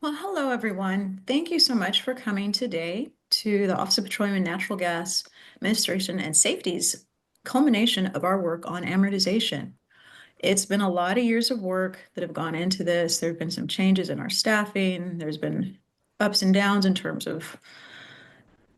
Well, hello, everyone. Thank you so much for coming today to the Office of Petroleum and Natural Gas Administration and Safety's culmination of our work on amortization. It's been a lot of years of work that have gone into this. There have been some changes in our staffing. There's been ups and downs in terms of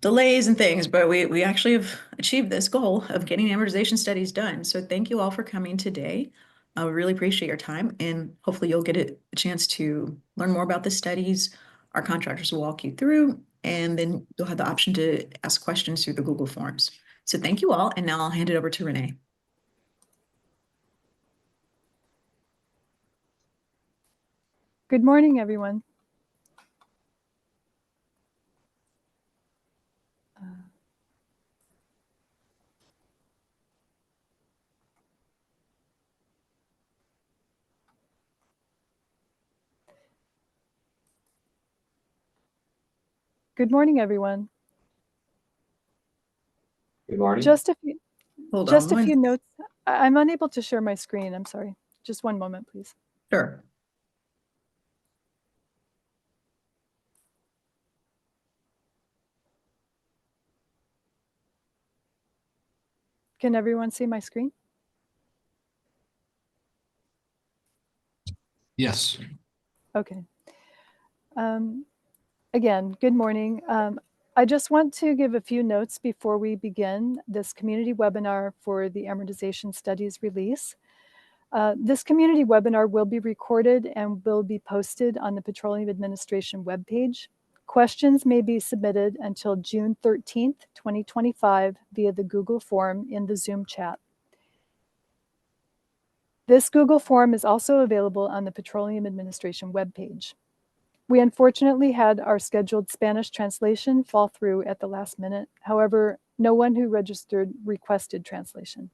delays and things, but we actually have achieved this goal of getting amortization studies done. So thank you all for coming today. I really appreciate your time, and hopefully you'll get a chance to learn more about the studies. Our contractors will walk you through, and then you'll have the option to ask questions through the Google Forms. So thank you all, and now I'll hand it over to Renee. Good morning, everyone. Good morning, everyone. Good morning. Just a few Hold on notes. I'm unable to share my screen. I'm sorry. Just one moment, please. Sure. Can everyone see my screen? Yes. Okay. Again, good morning. I just want to give a few notes before we begin this community webinar for the amortization studies release. This community webinar will be recorded and will be posted on the Petroleum Administration webpage. Questions may be submitted until June 13th, 2025 via the Google form in the Zoom chat. This Google form is also available on the Petroleum Administration webpage. We unfortunately had our scheduled Spanish translation fall through at the last minute. However, no one who registered requested translation.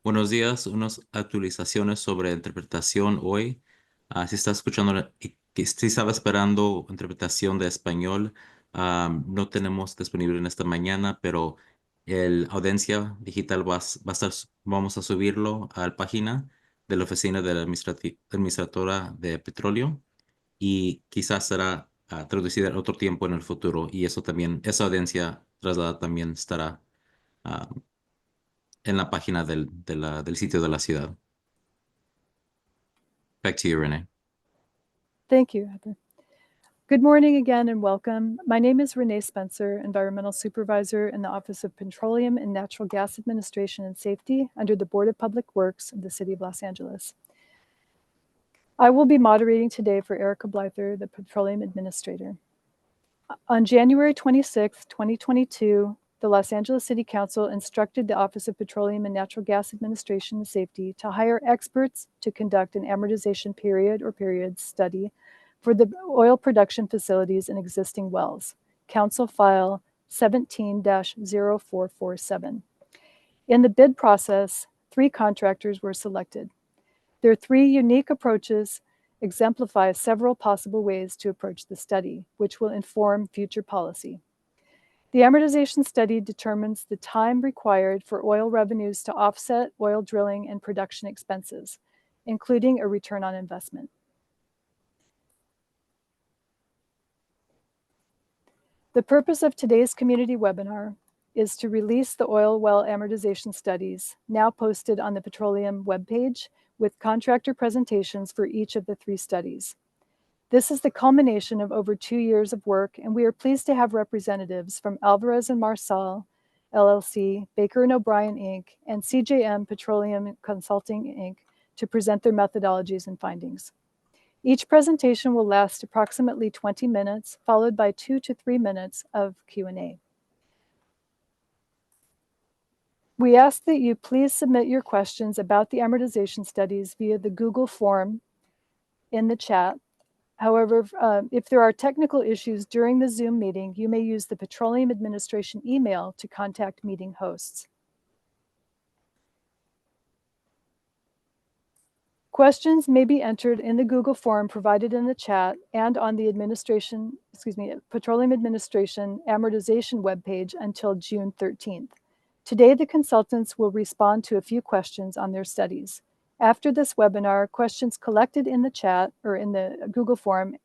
Buenos días, unas actualizaciones sobre interpretación hoy. Si está escuchando y que si estaba esperando interpretación de español, no tenemos disponible en esta mañana, pero el audiencia digital va a estar, vamos a subirlo a la página de la oficina de la administradora de petróleo y quizás será traducida en otro tiempo en el futuro y eso también, esa audiencia trasladada también estará en la página del sitio de la ciudad. Back to you, Renee. Thank you, Heather. Good morning again and welcome. My name is Renee Spencer, Environmental Supervisor in the Office of Petroleum and Natural Gas Administration and Safety under the Board of Public Works of the City of Los Angeles. I will be moderating today for Erica Blyther, the Petroleum Administrator. On January 26, 2022, the Los Angeles City Council instructed the Office of Petroleum and Natural Gas Administration and Safety to hire experts to conduct an amortization period or periods study for the oil production facilities in existing wells, Council File 17-0447. In the bid process, 3 contractors were selected. Their 3 unique approaches exemplify several possible ways to approach the study, which will inform future policy. The amortization study determines the time required for oil revenues to offset oil drilling and production expenses, including a return on investment. The purpose of today's community webinar is to release the oil well amortization studies now posted on the Petroleum webpage with contractor presentations for each of the 3 studies. This is the culmination of over 2 years of work, and we are pleased to have representatives from Alvarez & Marsal, LLC, Baker & O'Brien, Inc., and CJM Petroleum Consulting, Inc., to present their methodologies and findings. Each presentation will last approximately 20 minutes, followed by 2 to 3 minutes of Q&A. We ask that you please submit your questions about the amortization studies via the Google form in the chat. However, if there are technical issues during the Zoom meeting, you may use the Petroleum Administration email to contact meeting hosts. Questions may be entered in the Google form provided in the chat and on the Petroleum Administration amortization webpage until June 13th. Today, the consultants will respond to a few questions on their studies. After this webinar, questions collected in the chat or in the Google form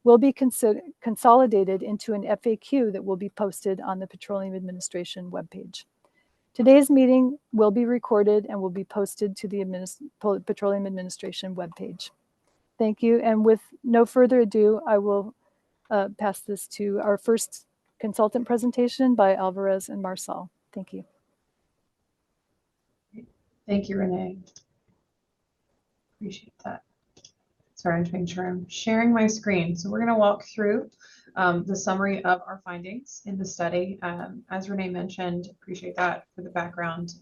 will be consolidated into an FAQ that will be posted on the Petroleum Administration webpage. Today's meeting will be recorded and will be posted to the Petroleum Administration webpage. Thank you. And with no further ado, I will pass this to our first consultant presentation by Alvarez and Marcel. Thank you. Thank you, Renee. Appreciate that. Sorry, I'm just making sure I'm sharing my screen. So we're going to walk through the summary of our findings in the study. As Renee mentioned, appreciate that for the background.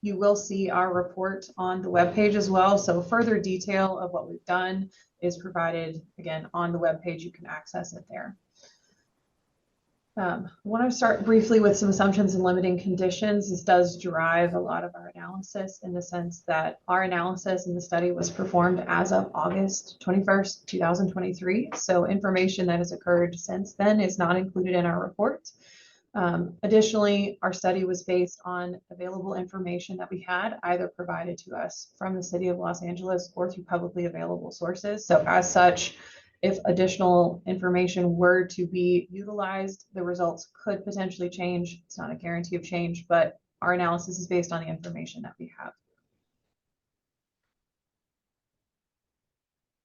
You will see our report on the webpage as well. So further detail of what we've done is provided, again, on the webpage. You can access it there. I want to start briefly with some assumptions and limiting conditions. This does drive a lot of our analysis in the sense that our analysis in the study was performed as of August 21st, 2023. So information that has occurred since then is not included in our report. Additionally, our study was based on available information that we had either provided to us from the City of Los Angeles or through publicly available sources. So as such, if additional information were to be utilized, the results could potentially change. It's not a guarantee of change, but our analysis is based on the information that we have.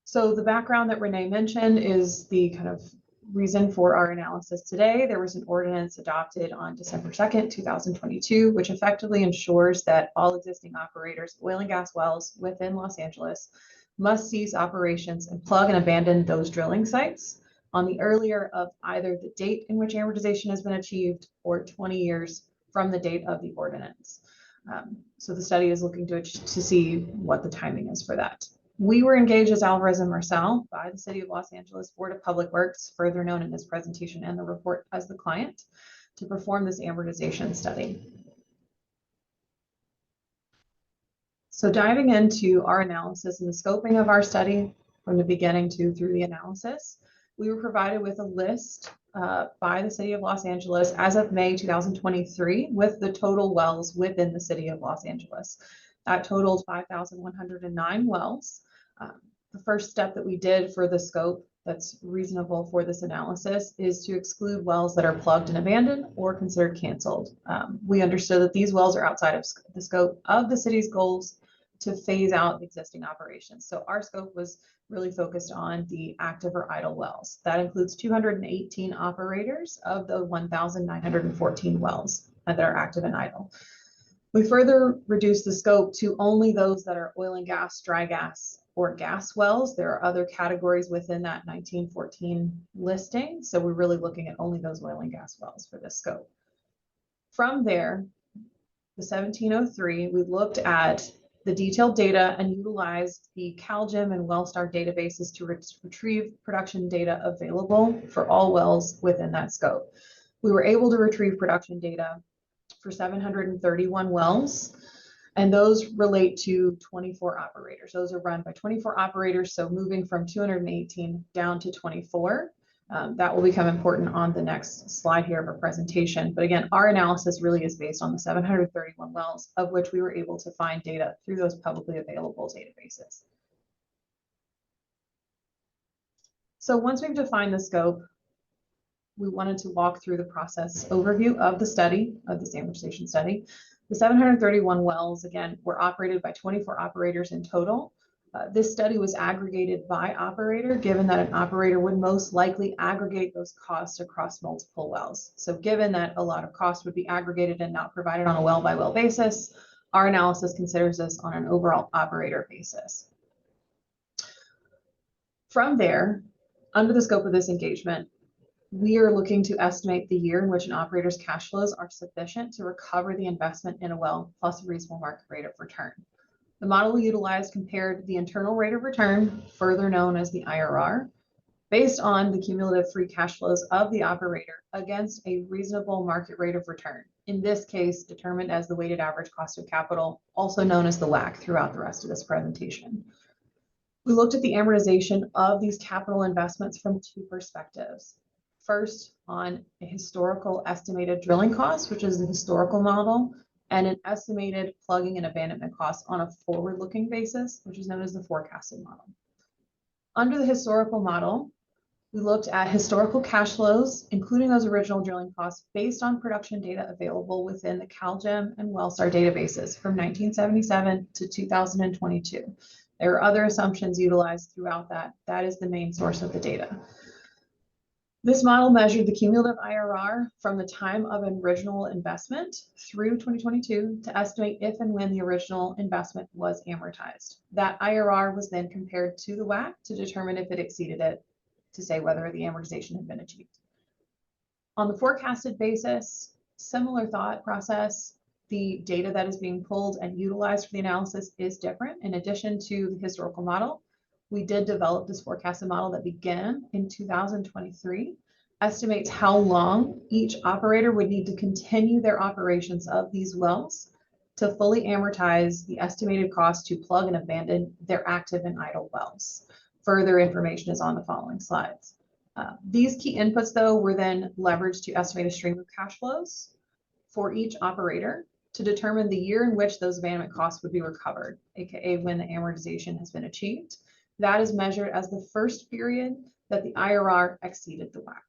So the background that Renee mentioned is the kind of reason for our analysis today. There was an ordinance adopted on December 2nd, 2022, which effectively ensures that all existing operators of oil and gas wells within Los Angeles must cease operations and plug and abandon those drilling sites on the earlier of either the date in which amortization has been achieved or 20 years from the date of the ordinance. So the study is looking to see what the timing is for that. We were engaged as Alvarez and Marcel by the City of Los Angeles Board of Public Works, further known in this presentation and the report as the client, to perform this amortization study. So diving into our analysis and the scoping of our study from the beginning to through the analysis, we were provided with a list by the City of Los Angeles as of May 2023 with the total wells within the City of Los Angeles. That totaled 5,109 wells. The first step that we did for the scope that's reasonable for this analysis is to exclude wells that are plugged and abandoned or considered canceled. We understood that these wells are outside of the scope of the city's goals to phase out existing operations. So our scope was really focused on the active or idle wells. That includes 218 operators of the 1,914 wells that are active and idle. We further reduced the scope to only those that are oil and gas, dry gas, or gas wells. There are other categories within that 1914 listing. So we're really looking at only those oil and gas wells for this scope. From there, the 1703, we looked at the detailed data and utilized the CalGEM and WellStar databases to retrieve production data available for all wells within that scope. We were able to retrieve production data for 731 wells, and those relate to 24 operators. Those are run by 24 operators, so moving from 218 down to 24. That will become important on the next slide here of our presentation. But again, our analysis really is based on the 731 wells, of which we were able to find data through those publicly available databases. So once we've defined the scope, we wanted to walk through the process overview of the study, of this amortization study. The 731 wells, again, were operated by 24 operators in total. This study was aggregated by operator, given that an operator would most likely aggregate those costs across multiple wells. So given that a lot of costs would be aggregated and not provided on a well-by-well basis, our analysis considers this on an overall operator basis. From there, under the scope of this engagement, we are looking to estimate the year in which an operator's cash flows are sufficient to recover the investment in a well plus a reasonable market rate of return. The model we utilized compared the internal rate of return, further known as the IRR, based on the cumulative free cash flows of the operator against a reasonable market rate of return, in this case determined as the weighted average cost of capital, also known as the WACC, throughout the rest of this presentation. We looked at the amortization of these capital investments from two perspectives. First, on a historical estimated drilling cost, which is the historical model, and an estimated plugging and abandonment cost on a forward-looking basis, which is known as the forecasted model. Under the historical model, we looked at historical cash flows, including those original drilling costs based on production data available within the CalGEM and Wellstar databases from 1977 to 2022. There are other assumptions utilized throughout that. That is the main source of the data. This model measured the cumulative IRR from the time of an original investment through 2022 to estimate if and when the original investment was amortized. That IRR was then compared to the WACC to determine if it exceeded it, to say whether the amortization had been achieved. On the forecasted basis, similar thought process. The data that is being pulled and utilized for the analysis is different. In addition to the historical model, we did develop this forecasted model that began in 2023, estimates how long each operator would need to continue their operations of these wells to fully amortize the estimated cost to plug and abandon their active and idle wells. Further information is on the following slides. These key inputs, though, were then leveraged to estimate a stream of cash flows for each operator to determine the year in which those abandonment costs would be recovered, aka when the amortization has been achieved. That is measured as the first period that the IRR exceeded the WACC.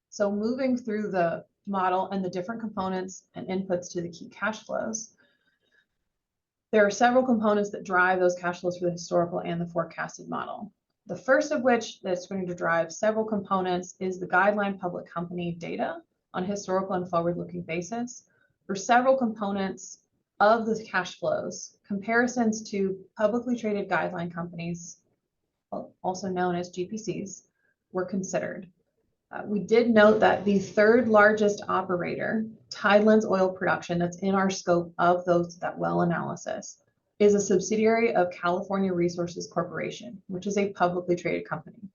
So moving through the model and the different components and inputs to the key cash flows, there are several components that drive those cash flows for the historical and the forecasted model. The first of which that's going to drive several components is the guideline public company data on historical and forward-looking basis. For several components of the cash flows, comparisons to publicly traded guideline companies, also known as GPCs, were considered. We did note that the third largest operator, Tidelands Oil Production, that's in our scope of that well analysis, is a subsidiary of California Resources Corporation, which is a publicly traded company.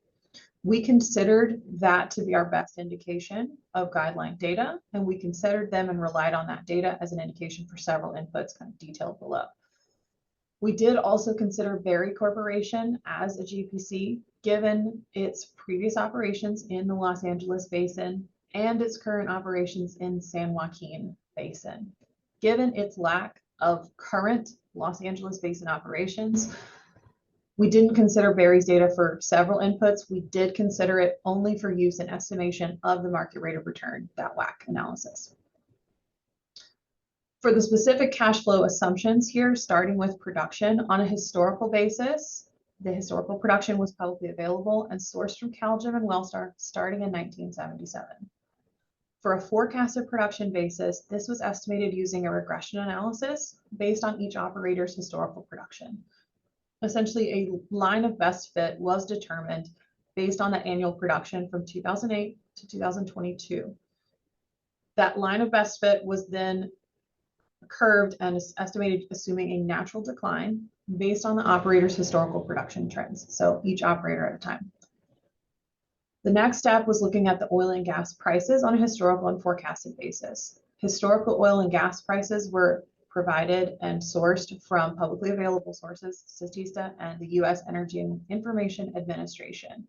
We considered that to be our best indication of guideline data, and we considered them and relied on that data as an indication for several inputs kind of detailed below. We did also consider Berry Corporation as a GPC, given its previous operations in the Los Angeles Basin and its current operations in San Joaquin Basin. Given its lack of current Los Angeles Basin operations, we didn't consider Berry's data for several inputs. We did consider it only for use in estimation of the market rate of return, that WACC analysis. For the specific cash flow assumptions here, starting with production on a historical basis, the historical production was publicly available and sourced from CalGEM and Wellstar starting in 1977. For a forecasted production basis, this was estimated using a regression analysis based on each operator's historical production. Essentially, a line of best fit was determined based on the annual production from 2008 to 2022. That line of best fit was then curved and is estimated assuming a natural decline based on the operator's historical production trends. So each operator at a time. The next step was looking at the oil and gas prices on a historical and forecasted basis. Historical oil and gas prices were provided and sourced from publicly available sources, Statista and the U.S. Energy and Information Administration.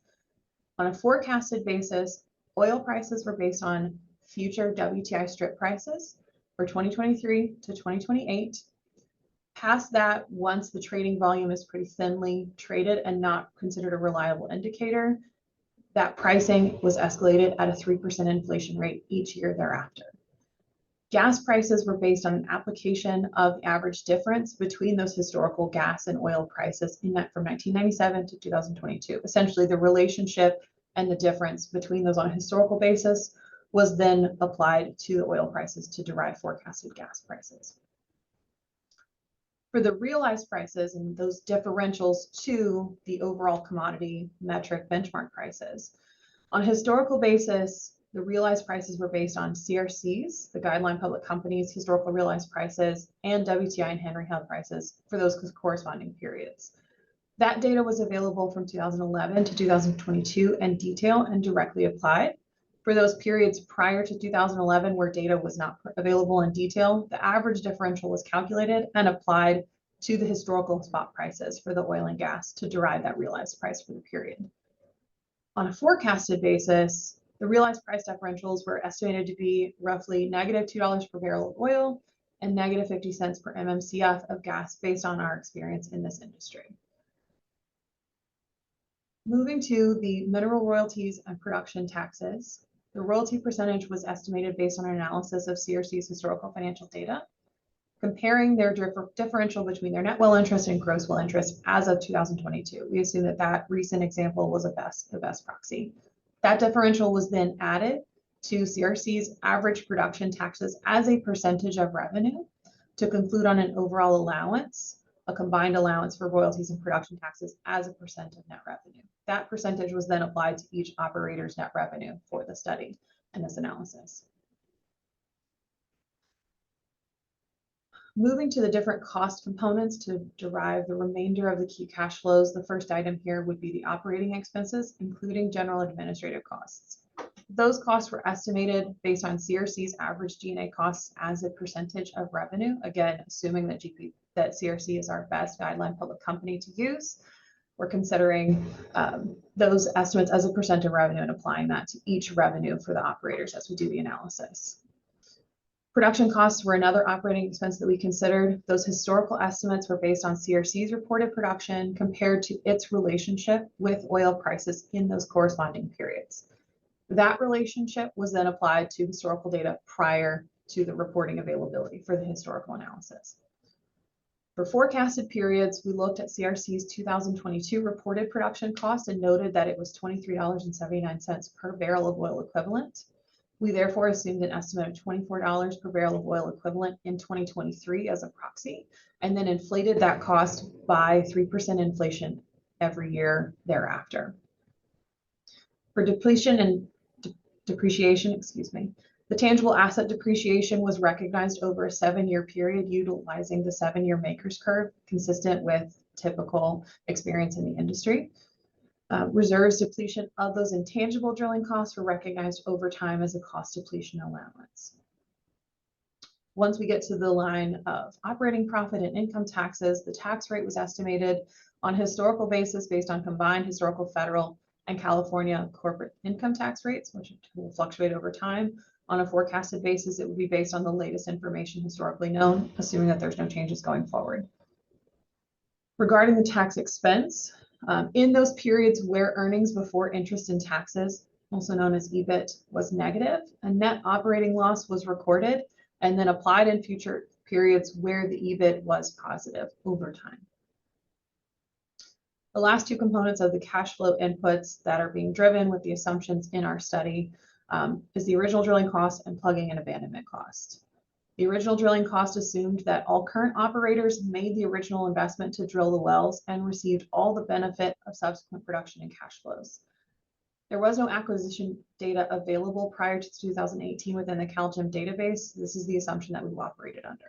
On a forecasted basis, oil prices were based on future WTI strip prices for 2023 to 2028. Past that, once the trading volume is pretty thinly traded and not considered a reliable indicator, that pricing was escalated at a 3% inflation rate each year thereafter. Gas prices were based on an application of the average difference between those historical gas and oil prices in that from 1997 to 2022. Essentially, the relationship and the difference between those on a historical basis was then applied to the oil prices to derive forecasted gas prices. For the realized prices and those differentials to the overall commodity metric benchmark prices, on a historical basis, the realized prices were based on CRCs, the guideline public companies, historical realized prices, and WTI and Henry Hub prices for those corresponding periods. That data was available from 2011 to 2022 in detail and directly applied. For those periods prior to 2011 where data was not available in detail, the average differential was calculated and applied to the historical spot prices for the oil and gas to derive that realized price for the period. On a forecasted basis, The realized price differentials were estimated to be roughly -$2 per barrel of oil and -50 cents per MMCF of gas based on our experience in this industry. Moving to the mineral royalties and production taxes, the royalty percentage was estimated based on an analysis of CRC's historical financial data, comparing their differential between their net well interest and gross well interest as of 2022. We assume that that recent example was the best proxy. That differential was then added to CRC's average production taxes as a percentage of revenue to conclude on an overall allowance, a combined allowance for royalties and production taxes as a percent of net revenue. That percentage was then applied to each operator's net revenue for the study and this analysis. Moving to the different cost components to derive the remainder of the key cash flows, the first item here would be the operating expenses, including general administrative costs. Those costs were estimated based on CRC's average G&A costs as a percentage of revenue. Again, assuming that CRC is our best guideline public company to use. We're considering those estimates as a percent of revenue and applying that to each revenue for the operators as we do the analysis. Production costs were another operating expense that we considered. Those historical estimates were based on CRC's reported production compared to its relationship with oil prices in those corresponding periods. That relationship was then applied to historical data prior to the reporting availability for the historical analysis. For forecasted periods, we looked at CRC's 2022 reported production cost and noted that it was $23.79 per barrel of oil equivalent. We therefore assumed an estimate of $24 per barrel of oil equivalent in 2023 as a proxy, and then inflated that cost by 3% inflation every year thereafter. For depreciation, the tangible asset depreciation was recognized over a 7-year period, utilizing the 7-year Maker's curve, consistent with typical experience in the industry. Reserves depletion of those intangible drilling costs were recognized over time as a cost depletion allowance. Once we get to the line of operating profit and income taxes, the tax rate was estimated on a historical basis based on combined historical federal and California corporate income tax rates, which will fluctuate over time. On a forecasted basis, it would be based on the latest information historically known, assuming that there's no changes going forward. Regarding the tax expense, in those periods where earnings before interest and taxes, also known as EBIT, was negative, a net operating loss was recorded and then applied in future periods where the EBIT was positive over time. The last two components of the cash flow inputs that are being driven with the assumptions in our study is the original drilling cost and plugging and abandonment cost. The original drilling cost assumed that all current operators made the original investment to drill the wells and received all the benefit of subsequent production and cash flows. There was no acquisition data available prior to 2018 within the CalGEM database. This is the assumption that we've operated under.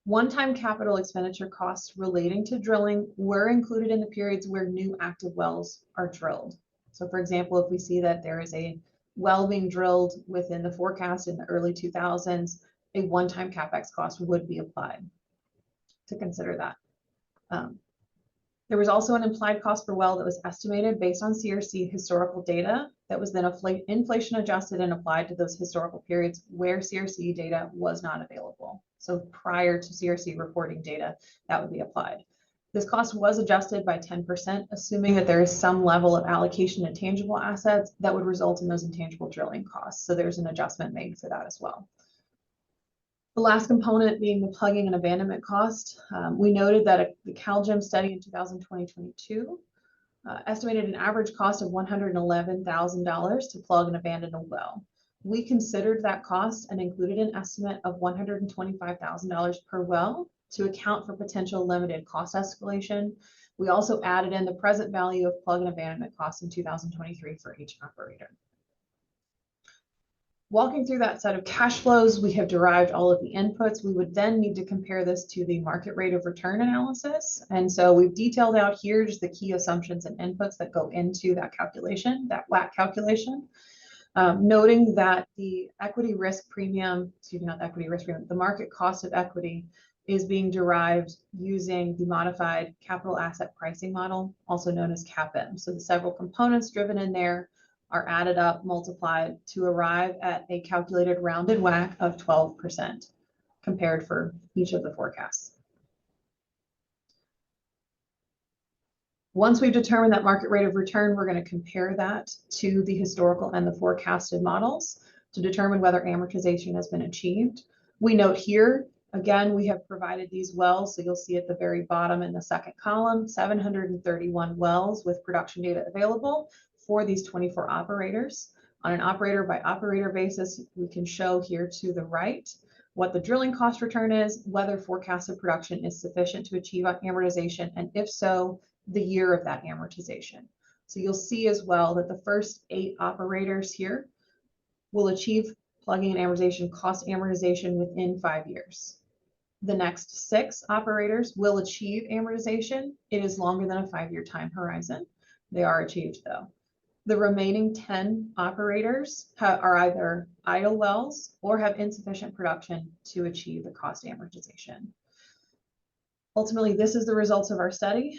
One-time capital expenditure costs relating to drilling were included in the periods where new active wells are drilled. So for example, if we see that there is a well being drilled within the forecast in the early 2000s, a one-time CapEx cost would be applied to consider that. There was also an implied cost per well that was estimated based on CRC historical data that was then inflation adjusted and applied to those historical periods where CRC data was not available. So prior to CRC reporting data, that would be applied. This cost was adjusted by 10%, assuming that there is some level of allocation to tangible assets that would result in those intangible drilling costs. So there's an adjustment made for that as well. The last component being the plugging and abandonment cost. We noted that the CalGEM study in 2022 estimated an average cost of $111,000 to plug and abandon a well. We considered that cost and included an estimate of $125,000 per well to account for potential limited cost escalation. We also added in the present value of plug and abandonment costs in 2023 for each operator. Walking through that set of cash flows, we have derived all of the inputs. We would then need to compare this to the market rate of return analysis. And so we've detailed out here just the key assumptions and inputs that go into that calculation, that WACC calculation. Noting that the equity risk premium, excuse me, not the equity risk premium, the market cost of equity is being derived using the modified capital asset pricing model, also known as CAPM. So the several components driven in there are added up, multiplied to arrive at a calculated rounded WACC of 12% compared for each of the forecasts. Once we've determined that market rate of return, we're going to compare that to the historical and the forecasted models to determine whether amortization has been achieved. We note here, again, we have provided these wells. So you'll see at the very bottom in the second column, 731 wells with production data available for these 24 operators. On an operator by operator basis, we can show here to the right what the drilling cost return is, whether forecasted production is sufficient to achieve amortization, and if so, the year of that amortization. So you'll see as well that the first 8 operators here will achieve plugging and amortization cost amortization within 5 years. The next 6 operators will achieve amortization. It is longer than a 5-year time horizon. They are achieved though. The remaining 10 operators are either idle wells or have insufficient production to achieve the cost amortization. Ultimately, this is the results of our study,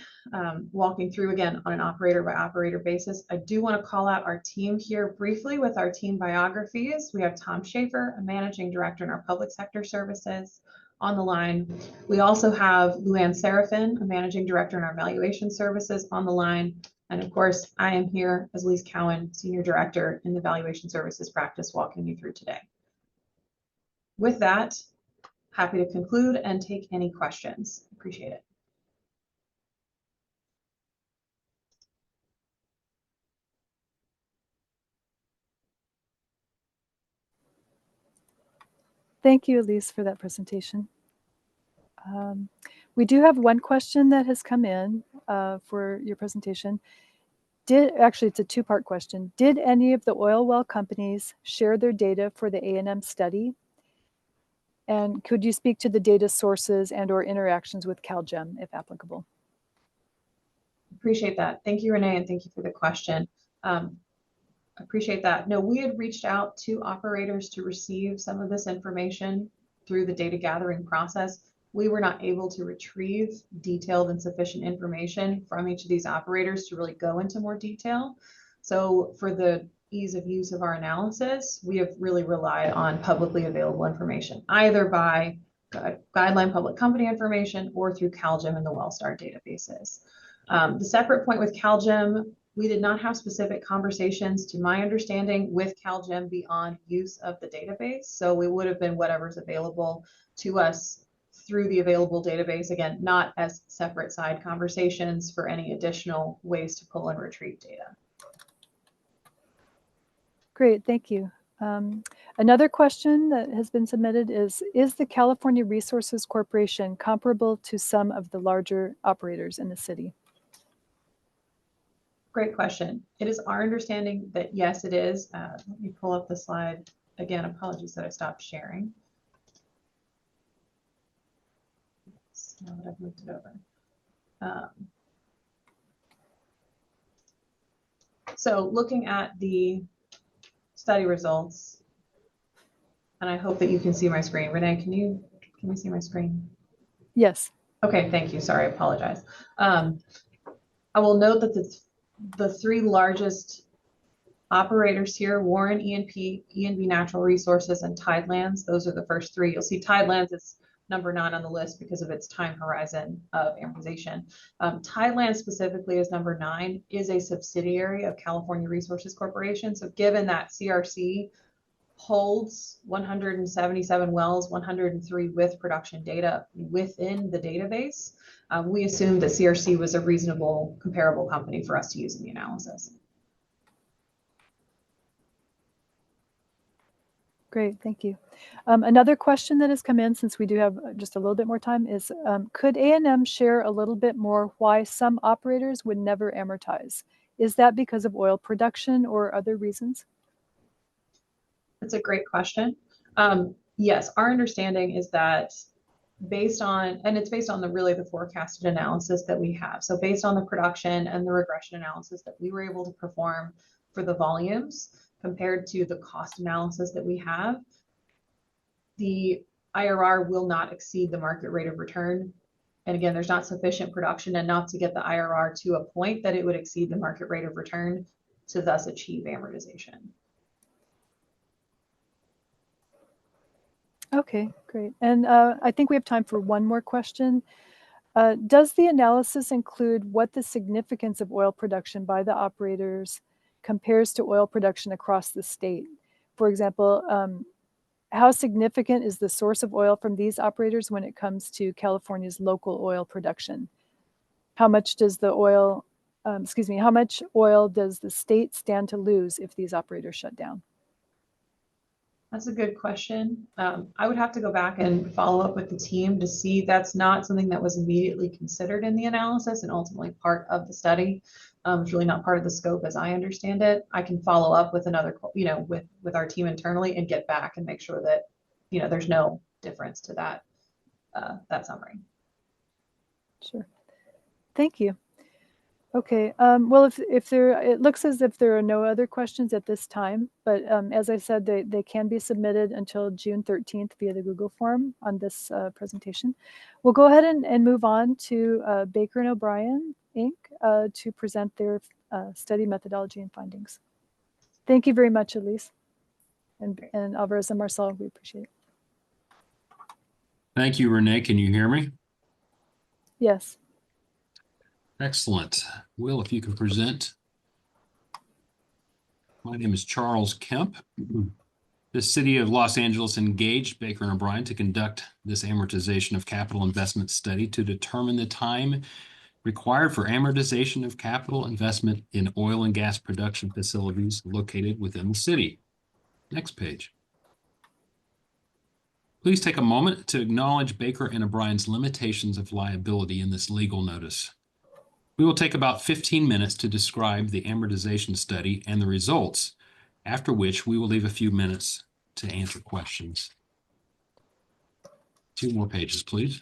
walking through again on an operator by operator basis. I do want to call out our team here briefly with our team biographies. We have Tom Schaefer, a managing director in our public sector services, on the line. We also have Luann Seraphin, a managing director in our valuation services, on the line. And of course, I am here as Lise Cowan, senior director in the valuation services practice, walking you through today. With that, happy to conclude and take any questions. Appreciate it. Thank you, Elise, for that presentation. We do have one question that has come in for your presentation. Actually, it's a 2-part question. Did any of the oil well companies share their data for the A&M study? And could you speak to the data sources and or interactions with CalGEM, if applicable? Appreciate that. Thank you, Renee, and thank you for the question. Appreciate that. No, we had reached out to operators to receive some of this information through the data gathering process. We were not able to retrieve detailed and sufficient information from each of these operators to really go into more detail. So for the ease of use of our analysis, we have really relied on publicly available information, either by guideline public company information or through CalGEM and the WellStar databases. The separate point with CalGEM, we did not have specific conversations, to my understanding, with CalGEM beyond use of the database. So we would have been whatever's available to us through the available database, again, not as separate side conversations for any additional ways to pull and retrieve data. Great, thank you. Another question that has been submitted is the California Resources Corporation comparable to some of the larger operators in the city? Great question. It is our understanding that yes, it is. Let me pull up the slide again. Apologies that I stopped sharing. Now that I've moved it over. So looking at the study results, and I hope that you can see my screen. Renee, can you see my screen? Yes. Okay, thank you. Sorry, I apologize. I will note that the 3 largest operators here, Warren E&P, E&B Natural Resources, and Tidelands, those are the first 3. You'll see Tidelands is number 9 on the list because of its time horizon of amortization. Tidelands specifically is number 9, is a subsidiary of California Resources Corporation. So given that CRC holds 177 wells, 103 with production data within the database, we assumed that CRC was a reasonable comparable company for us to use in the analysis. Great, thank you. Another question that has come in, since we do have just a little bit more time, is could A&M share a little bit more why some operators would never amortize? Is that because of oil production or other reasons? That's a great question. Yes, our understanding is that based on, and it's based on the forecasted analysis that we have. So based on the production and the regression analysis that we were able to perform for the volumes compared to the cost analysis that we have, the IRR will not exceed the market rate of return. And again, there's not sufficient production enough to get the IRR to a point that it would exceed the market rate of return to thus achieve amortization. Okay, great. And I think we have time for one more question. Does the analysis include what the significance of oil production by the operators compares to oil production across the state? For example, how significant is the source of oil from these operators when it comes to California's local oil production? How much does the oil, how much oil does the state stand to lose if these operators shut down? That's a good question. I would have to go back and follow up with the team to see. That's not something that was immediately considered in the analysis and ultimately part of the study. It's really not part of the scope as I understand it. I can follow up with another, with our team internally and get back and make sure that, there's no difference to that summary. Sure. Thank you. Okay, well, it looks as if there are no other questions at this time, but as I said, they can be submitted until June 13th via the Google form on this presentation. We'll go ahead and move on to Baker and O'Brien, Inc. To present their study methodology and findings. Thank you very much, Elise. And Alvarez and Marcel, we appreciate it. Thank you, Renee. Can you hear me? Yes. Excellent. Will, if you can present. My name is Charles Kemp. The City of Los Angeles engaged Baker and O'Brien to conduct this amortization of capital investment study to determine the time required for amortization of capital investment in oil and gas production facilities located within the city. Next page. Please take a moment to acknowledge Baker and O'Brien's limitations of liability in this legal notice. We will take about 15 minutes to describe the amortization study and the results, after which we will leave a few minutes to answer questions. 2 more pages, please.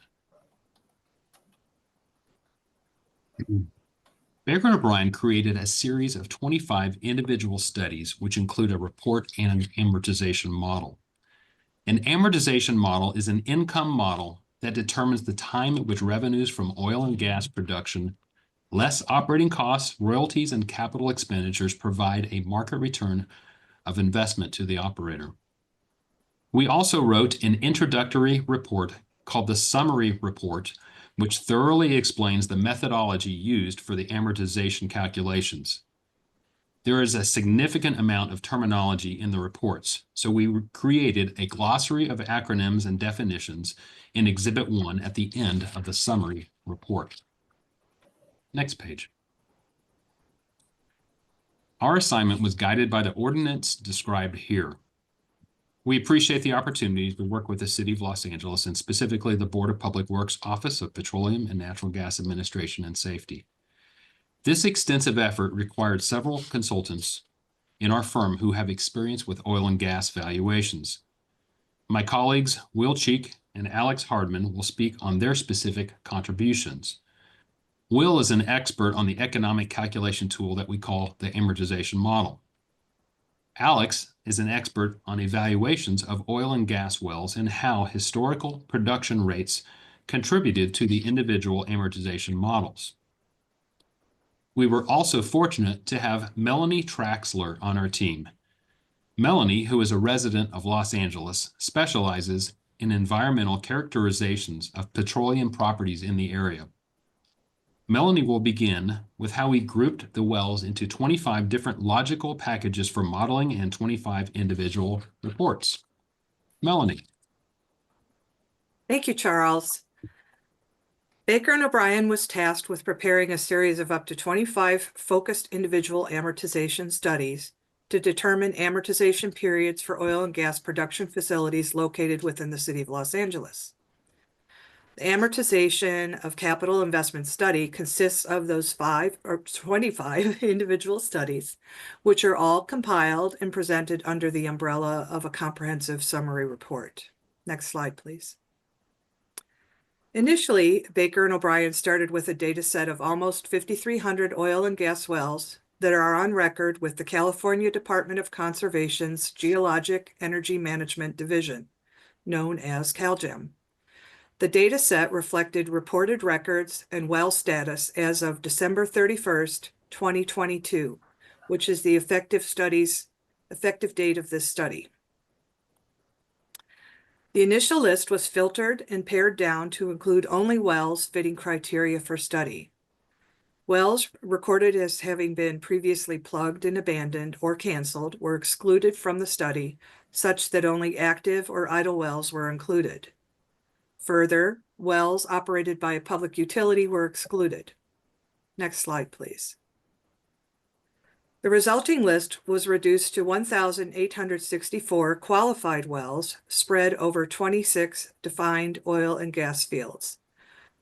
Baker and O'Brien created a series of 25 individual studies, which include a report and an amortization model. An amortization model is an income model that determines the time at which revenues from oil and gas production, less operating costs, royalties, and capital expenditures provide a market return of investment to the operator. We also wrote an introductory report called the Summary Report, which thoroughly explains the methodology used for the amortization calculations. There is a significant amount of terminology in the reports, so we created a glossary of acronyms and definitions in Exhibit 1 at the end of the Summary Report. Next page. Our assignment was guided by the ordinance described here. We appreciate the opportunity to work with the City of Los Angeles and specifically the Board of Public Works Office of Petroleum and Natural Gas Administration and Safety. This extensive effort required several consultants in our firm who have experience with oil and gas valuations. My colleagues, Will Cheek and Alex Hardman, will speak on their specific contributions. Will is an expert on the economic calculation tool that we call the amortization model. Alex is an expert on evaluations of oil and gas wells and how historical production rates contributed to the individual amortization models. We were also fortunate to have Melanie Traxler on our team. Melanie, who is a resident of Los Angeles, specializes in environmental characterizations of petroleum properties in the area. Melanie will begin with how we grouped the wells into 25 different logical packages for modeling and 25 individual reports. Melanie. Thank you, Charles. Baker and O'Brien was tasked with preparing a series of up to 25 focused individual amortization studies to determine amortization periods for oil and gas production facilities located within the City of Los Angeles. The amortization of capital investment study consists of those 25 individual studies, which are all compiled and presented under the umbrella of a comprehensive summary report. Next slide, please. Initially, Baker and O'Brien started with a data set of almost 5,300 oil and gas wells that are on record with the California Department of Conservation's Geologic Energy Management Division, known as CalGEM. The data set reflected reported records and well status as of December 31st, 2022, which is the effective date of this study. The initial list was filtered and pared down to include only wells fitting criteria for study. Wells recorded as having been previously plugged and abandoned or canceled were excluded from the study, such that only active or idle wells were included. Further, wells operated by a public utility were excluded. Next slide, please. The resulting list was reduced to 1,864 qualified wells spread over 26 defined oil and gas fields.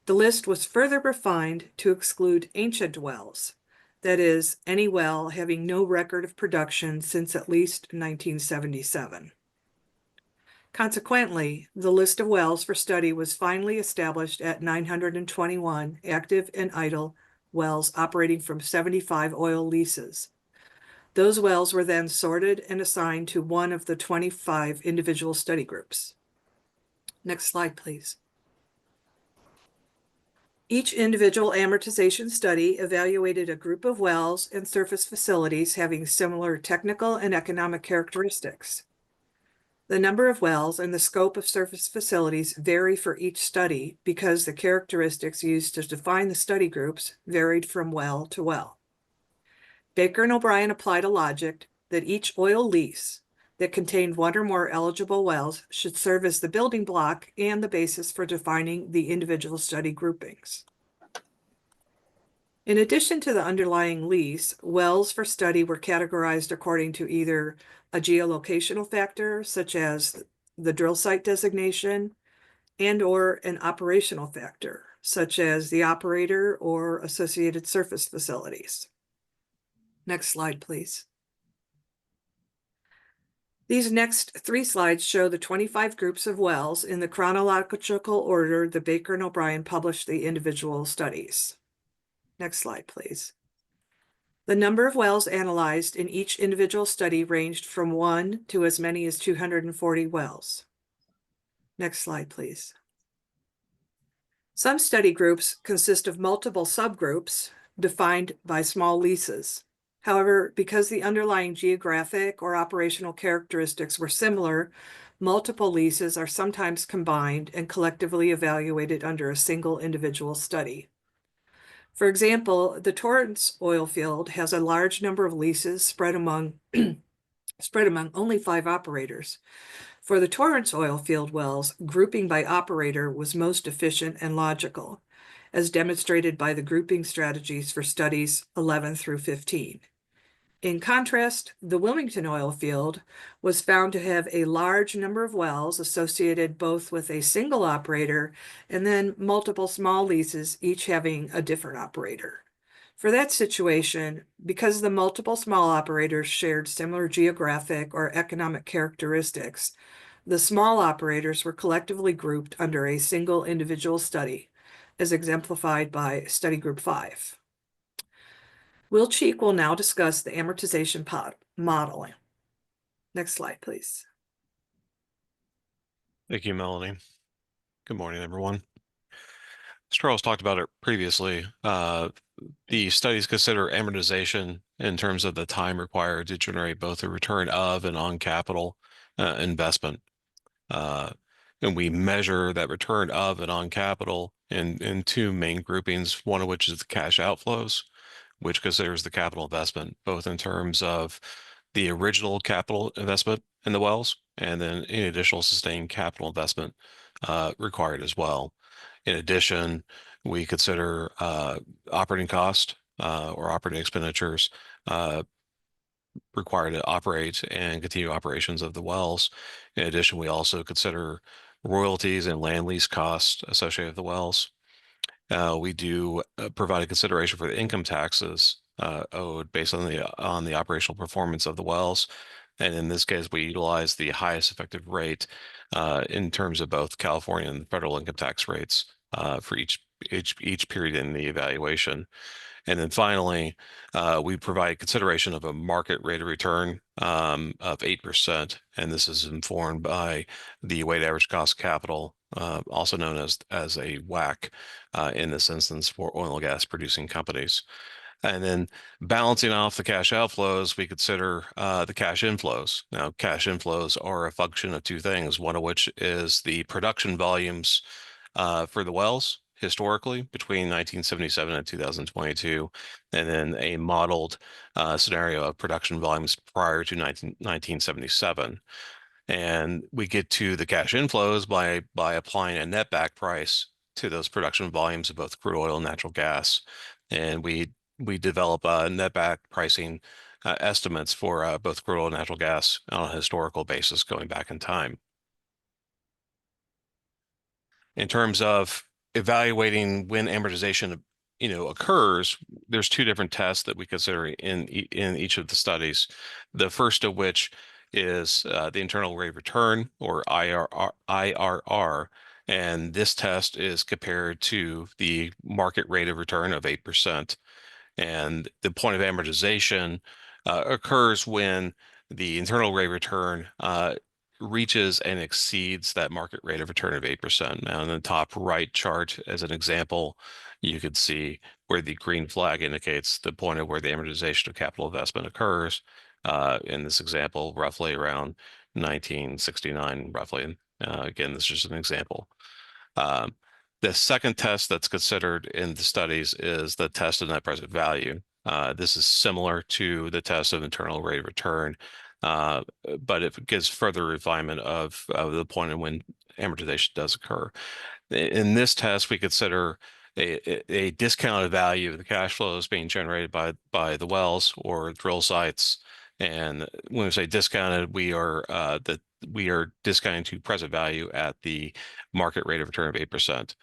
The list was further refined to exclude ancient wells, that is, any well having no record of production since at least 1977. Consequently, the list of wells for study was finally established at 921 active and idle wells operating from 75 oil leases. Those wells were then sorted and assigned to one of the 25 individual study groups. Next slide, please. Each individual amortization study evaluated a group of wells and surface facilities having similar technical and economic characteristics. The number of wells and the scope of surface facilities vary for each study because the characteristics used to define the study groups varied from well to well. Baker and O'Brien applied a logic that each oil lease that contained one or more eligible wells should serve as the building block and the basis for defining the individual study groupings. In addition to the underlying lease, wells for study were categorized according to either a geolocational factor, such as the drill site designation, and/or an operational factor, such as the operator or associated surface facilities. Next slide, please. These next 3 slides show the 25 groups of wells in the chronological order that Baker and O'Brien published the individual studies. Next slide, please. The number of wells analyzed in each individual study ranged from 1 to as many as 240 wells. Next slide, please. Some study groups consist of multiple subgroups defined by small leases. However, because the underlying geographic or operational characteristics were similar, multiple leases are sometimes combined and collectively evaluated under a single individual study. For example, the Torrance oil field has a large number of leases spread among only 5 operators. For the Torrance oil field wells, grouping by operator was most efficient and logical, as demonstrated by the grouping strategies for studies 11 through 15. In contrast, the Wilmington oil field was found to have a large number of wells associated both with a single operator and then multiple small leases, each having a different operator. For that situation, because the multiple small operators shared similar geographic or economic characteristics, the small operators were collectively grouped under a single individual study, as exemplified by Study Group 5. Will Cheek will now discuss the amortization modeling. Next slide, please. Thank you, Melanie. Good morning, everyone. As Charles talked about it previously, the studies consider amortization in terms of the time required to generate both a return of and on capital investment. And we measure that return of and on capital in 2 main groupings, one of which is the cash outflows, which considers the capital investment, both in terms of the original capital investment in the wells and then any additional sustained capital investment required as well. In addition, we consider operating cost or operating expenditures required to operate and continue operations of the wells. In addition, we also consider royalties and land lease costs associated with the wells. We do provide a consideration for the income taxes owed based on the operational performance of the wells. And in this case, we utilize the highest effective rate in terms of both California and federal income tax rates for each period in the evaluation. And then finally, we provide consideration of a market rate of return of 8%. And this is informed by the weighted average cost of capital, also known as a WACC in this instance for oil and gas producing companies. And then balancing off the cash outflows, we consider the cash inflows. Now, cash inflows are a function of two things, one of which is the production volumes for the wells historically between 1977 and 2022, and then a modeled scenario of production volumes prior to 1977. And we get to the cash inflows by applying a net back price to those production volumes of both crude oil and natural gas. And we develop net back pricing estimates for both crude oil and natural gas on a historical basis going back in time. In terms of evaluating when amortization occurs, there's two different tests that we consider in each of the studies. The first of which is the internal rate of return, or IRR, and this test is compared to the market rate of return of 8%. And the point of amortization occurs when the internal rate of return reaches and exceeds that market rate of return of 8%. Now, in the top right chart, as an example, you could see where the green flag indicates the point of where the amortization of capital investment occurs. In this example, roughly around 1969, roughly. Again, this is just an example. The second test that's considered in the studies is the test of net present value. This is similar to the test of internal rate of return, but it gives further refinement of the point at when amortization does occur. In this test, we consider a discounted value of the cash flows being generated by the wells or drill sites. And when we say discounted, we are discounting to present value at the market rate of return of 8%.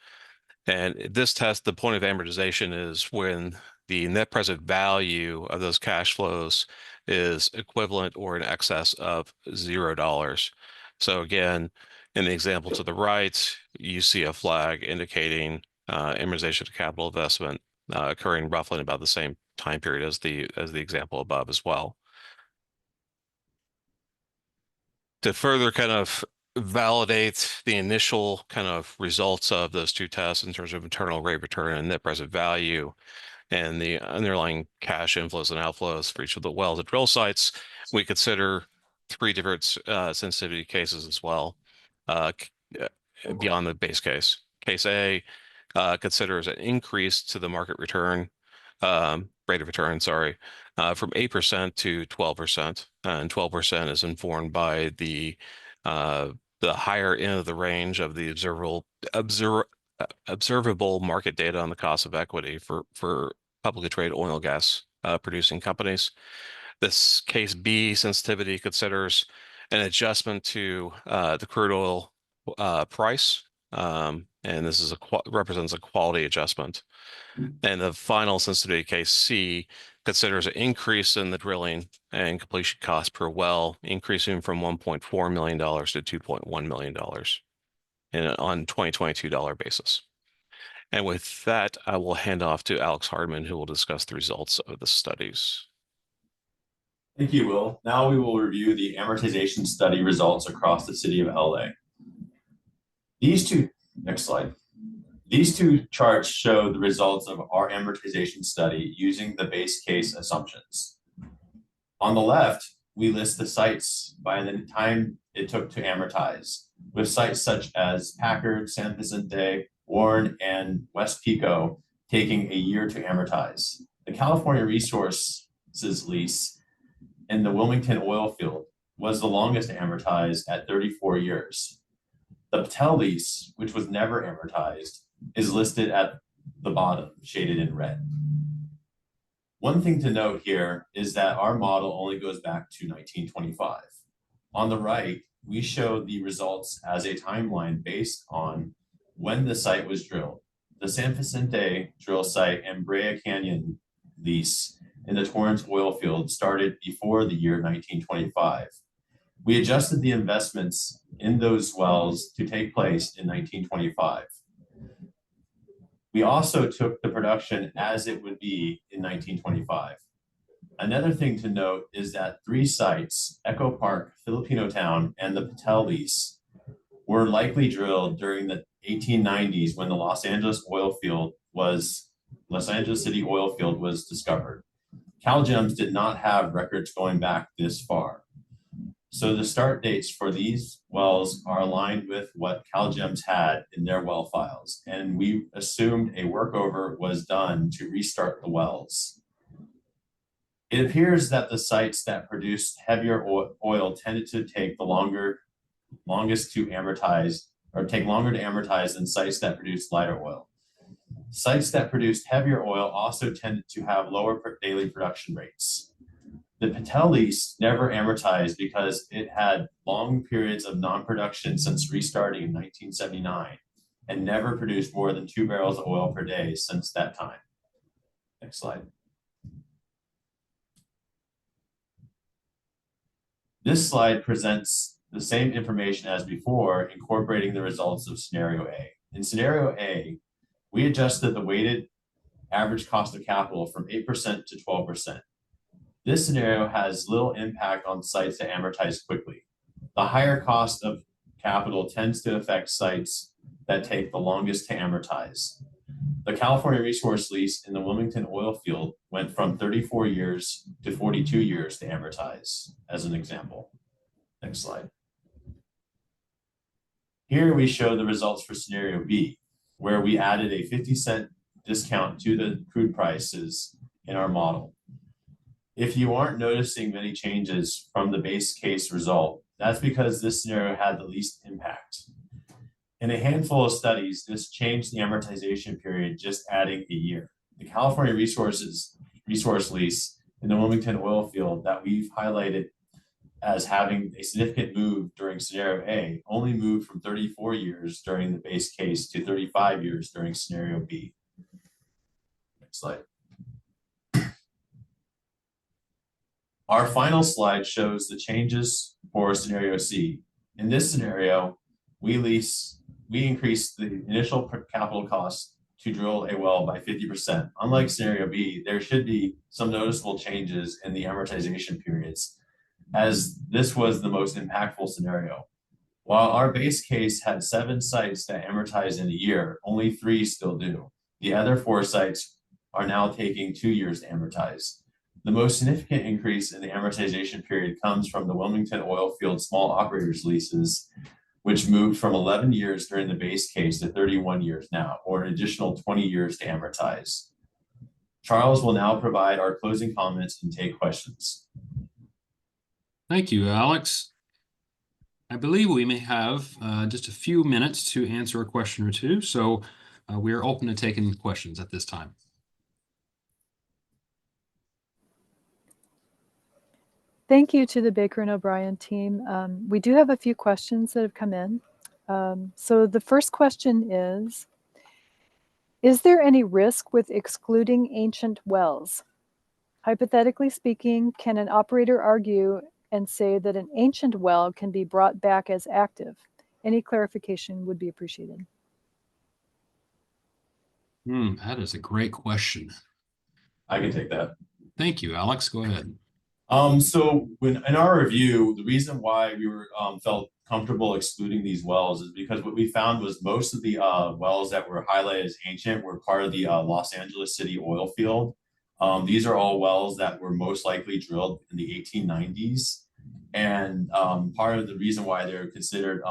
And this test, the point of amortization is when the net present value of those cash flows is equivalent or in excess of $0. So again, in the example to the right, you see a flag indicating amortization of capital investment occurring roughly in about the same time period as the example above as well. To further kind of validate the initial kind of results of those two tests in terms of internal rate of return and net present value and the underlying cash inflows and outflows for each of the wells and drill sites, we consider three different sensitivity cases as well beyond the base case. Case A considers an increase to the market return rate of return, from 8% to 12%, and 12% is informed by the higher end of the range of the observable market data on the cost of equity for publicly traded oil and gas producing companies. This case B sensitivity considers an adjustment to the crude oil price, and this is represents a quality adjustment. And the final sensitivity case C considers an increase in the drilling and completion cost per well, increasing from $1.4 million to $2.1 million on 2022 dollar basis. And with that, I will hand off to Alex Hardman, who will discuss the results of the studies. Thank you, Will. Now we will review the amortization study results across the city of LA. Next slide. These two charts show the results of our amortization study using the base case assumptions. On the left, we list the sites by the time it took to amortize, with sites such as Packard, San Vicente, Warren, and West Pico taking a year to amortize. The California Resources lease in the Wilmington oil field was the longest to amortize at 34 years. The Patel lease, which was never amortized, is listed at the bottom, shaded in red. One thing to note here is that our model only goes back to 1925. On the right, we show the results as a timeline based on when the site was drilled. The San Vicente drill site and Brea Canyon lease in the Torrance oil field started before the year 1925. We adjusted the investments in those wells to take place in 1925. We also took the production as it would be in 1925. Another thing to note is that three sites, Echo Park, Filipino Town, and the Patel lease, were likely drilled during the 1890s when the Los Angeles oil field was Los Angeles City oil field was discovered. CalGEMS did not have records going back this far. So the start dates for these wells are aligned with what CalGEMS had in their well files, and we assumed a workover was done to restart the wells. It appears that the sites that produced heavier oil tended to take the longest to amortize, or take longer to amortize than sites that produced lighter oil. Sites that produced heavier oil also tended to have lower daily production rates. The Patel lease never amortized because it had long periods of non-production since restarting in 1979 and never produced more than 2 barrels of oil per day since that time. Next slide. This slide presents the same information as before, incorporating the results of scenario A. In scenario A, we adjusted the weighted average cost of capital from 8% to 12%. This scenario has little impact on sites that amortize quickly. The higher cost of capital tends to affect sites that take the longest to amortize. The California resource lease in the Wilmington oil field went from 34 years to 42 years to amortize, as an example. Next slide. Here we show the results for scenario B, where we added a 50-cent discount to the crude prices in our model. If you aren't noticing many changes from the base case result, that's because this scenario had the least impact. In a handful of studies, this changed the amortization period, just adding a year. The California resource lease in the Wilmington oil field that we've highlighted as having a significant move during scenario A only moved from 34 years during the base case to 35 years during scenario B. Next slide. Our final slide shows the changes for scenario C. In this scenario, we increased the initial capital cost to drill a well by 50%. Unlike scenario B, there should be some noticeable changes in the amortization periods, as this was the most impactful scenario. While our base case had 7 sites that amortize in a year, only 3 still do. The other 4 sites are now taking 2 years to amortize. The most significant increase in the amortization period comes from the Wilmington oil field small operators leases, which moved from 11 years during the base case to 31 years now, or an additional 20 years to amortize. Charles will now provide our closing comments and take questions. Thank you, Alex. I believe we may have just a few minutes to answer a question or two, so we are open to taking questions at this time. Thank you to the Baker and O'Brien team. We do have a few questions that have come in. So the first question is there any risk with excluding ancient wells? Hypothetically speaking, can an operator argue and say that an ancient well can be brought back as active? Any clarification would be appreciated. That is a great question. I can take that. Thank you, Alex. Go ahead. So in our review, the reason why we felt comfortable excluding these wells is because what we found was most of the wells that were highlighted as ancient were part of the Los Angeles City oil field. These are all wells that were most likely drilled in the 1890s. And part of the reason why they're considered,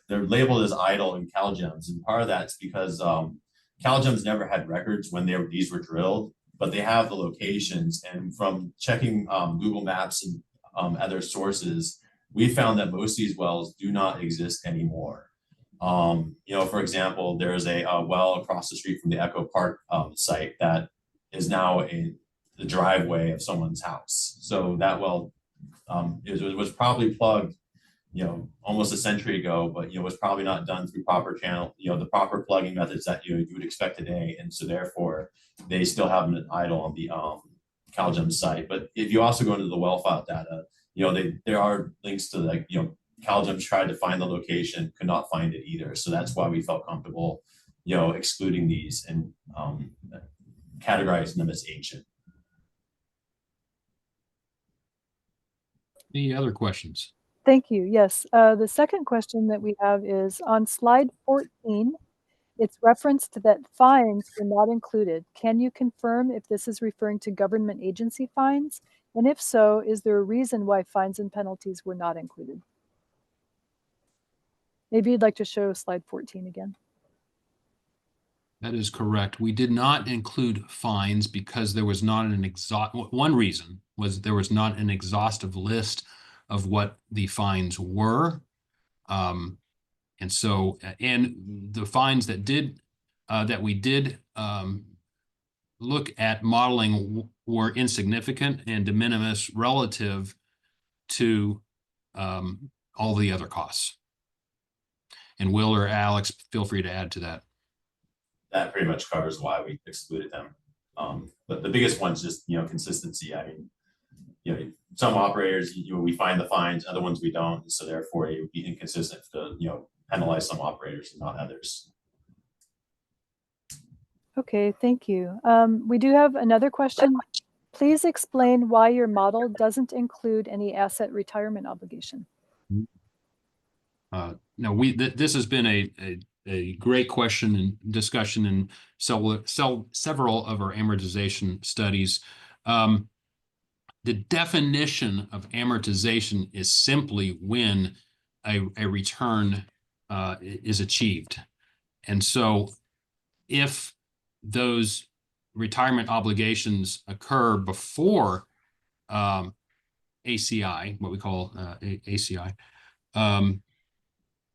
they're labeled as idle in CalGEMS. And part of that's because CalGEMS never had records when these were drilled, but they have the locations. And from checking Google Maps and other sources, we found that most of these wells do not exist anymore. For example, there's a well across the street from the Echo Park site that is now the driveway of someone's house. So that well it was probably plugged, almost a century ago, but was probably not done through proper channel, the proper plugging methods that you would expect today, and so therefore they still have an idle on the CalGEMS site. But if you also go into the well file data, there are links to CalGEMS tried to find the location, could not find it either. So that's why we felt comfortable, excluding these and categorizing them as ancient. Any other questions? Thank you. Yes. The second question that we have is on slide 14. It's referenced that fines were not included. Can you confirm if this is referring to government agency fines? And if so, is there a reason why fines and penalties were not included? Maybe you'd like to show slide 14 again. That is correct. We did not include fines because there was not an one reason was there was not an exhaustive list of what the fines were. And so, and the fines that we did look at modeling were insignificant and de minimis relative to all the other costs. And Will or Alex, feel free to add to that. That pretty much covers why we excluded them. But the biggest one's just, consistency. I mean, some operators, we find the fines, other ones we don't. So therefore it would be inconsistent to, penalize some operators and not others. Okay, thank you. We do have another question. Please explain why your model doesn't include any asset retirement obligation. No, this has been a great question and discussion in several of our amortization studies. The definition of amortization is simply when a return is achieved. And so if those retirement obligations occur before ACI, what we call ACI,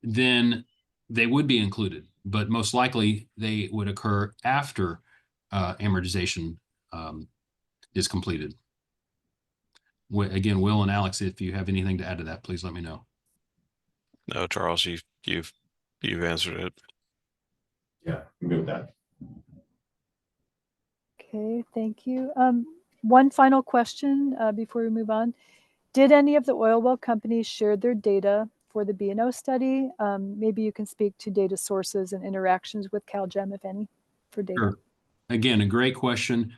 then they would be included, but most likely they would occur after amortization is completed. Again, Will and Alex, if you have anything to add to that, please let me know. No, Charles, you've answered it. Yeah, I'm good with that. Okay, thank you. One final question before we move on. Did any of the oil well companies share their data for the B&O study? Maybe you can speak to data sources and interactions with CalGEM, if any, for data. Sure. Again, a great question.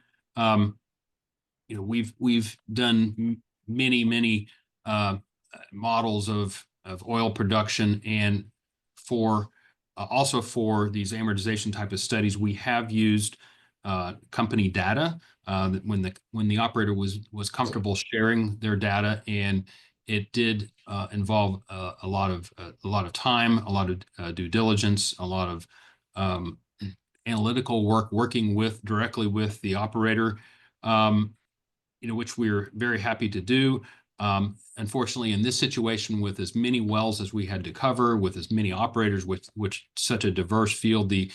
We've done many models of oil production, and for also for these amortization type of studies, we have used company data when the operator was comfortable sharing their data, and it did involve a lot of time, a lot of due diligence, a lot of analytical work, working directly with the operator, which we're very happy to do. Unfortunately, in this situation, with as many wells as we had to cover, with as many operators, with which such a diverse field, the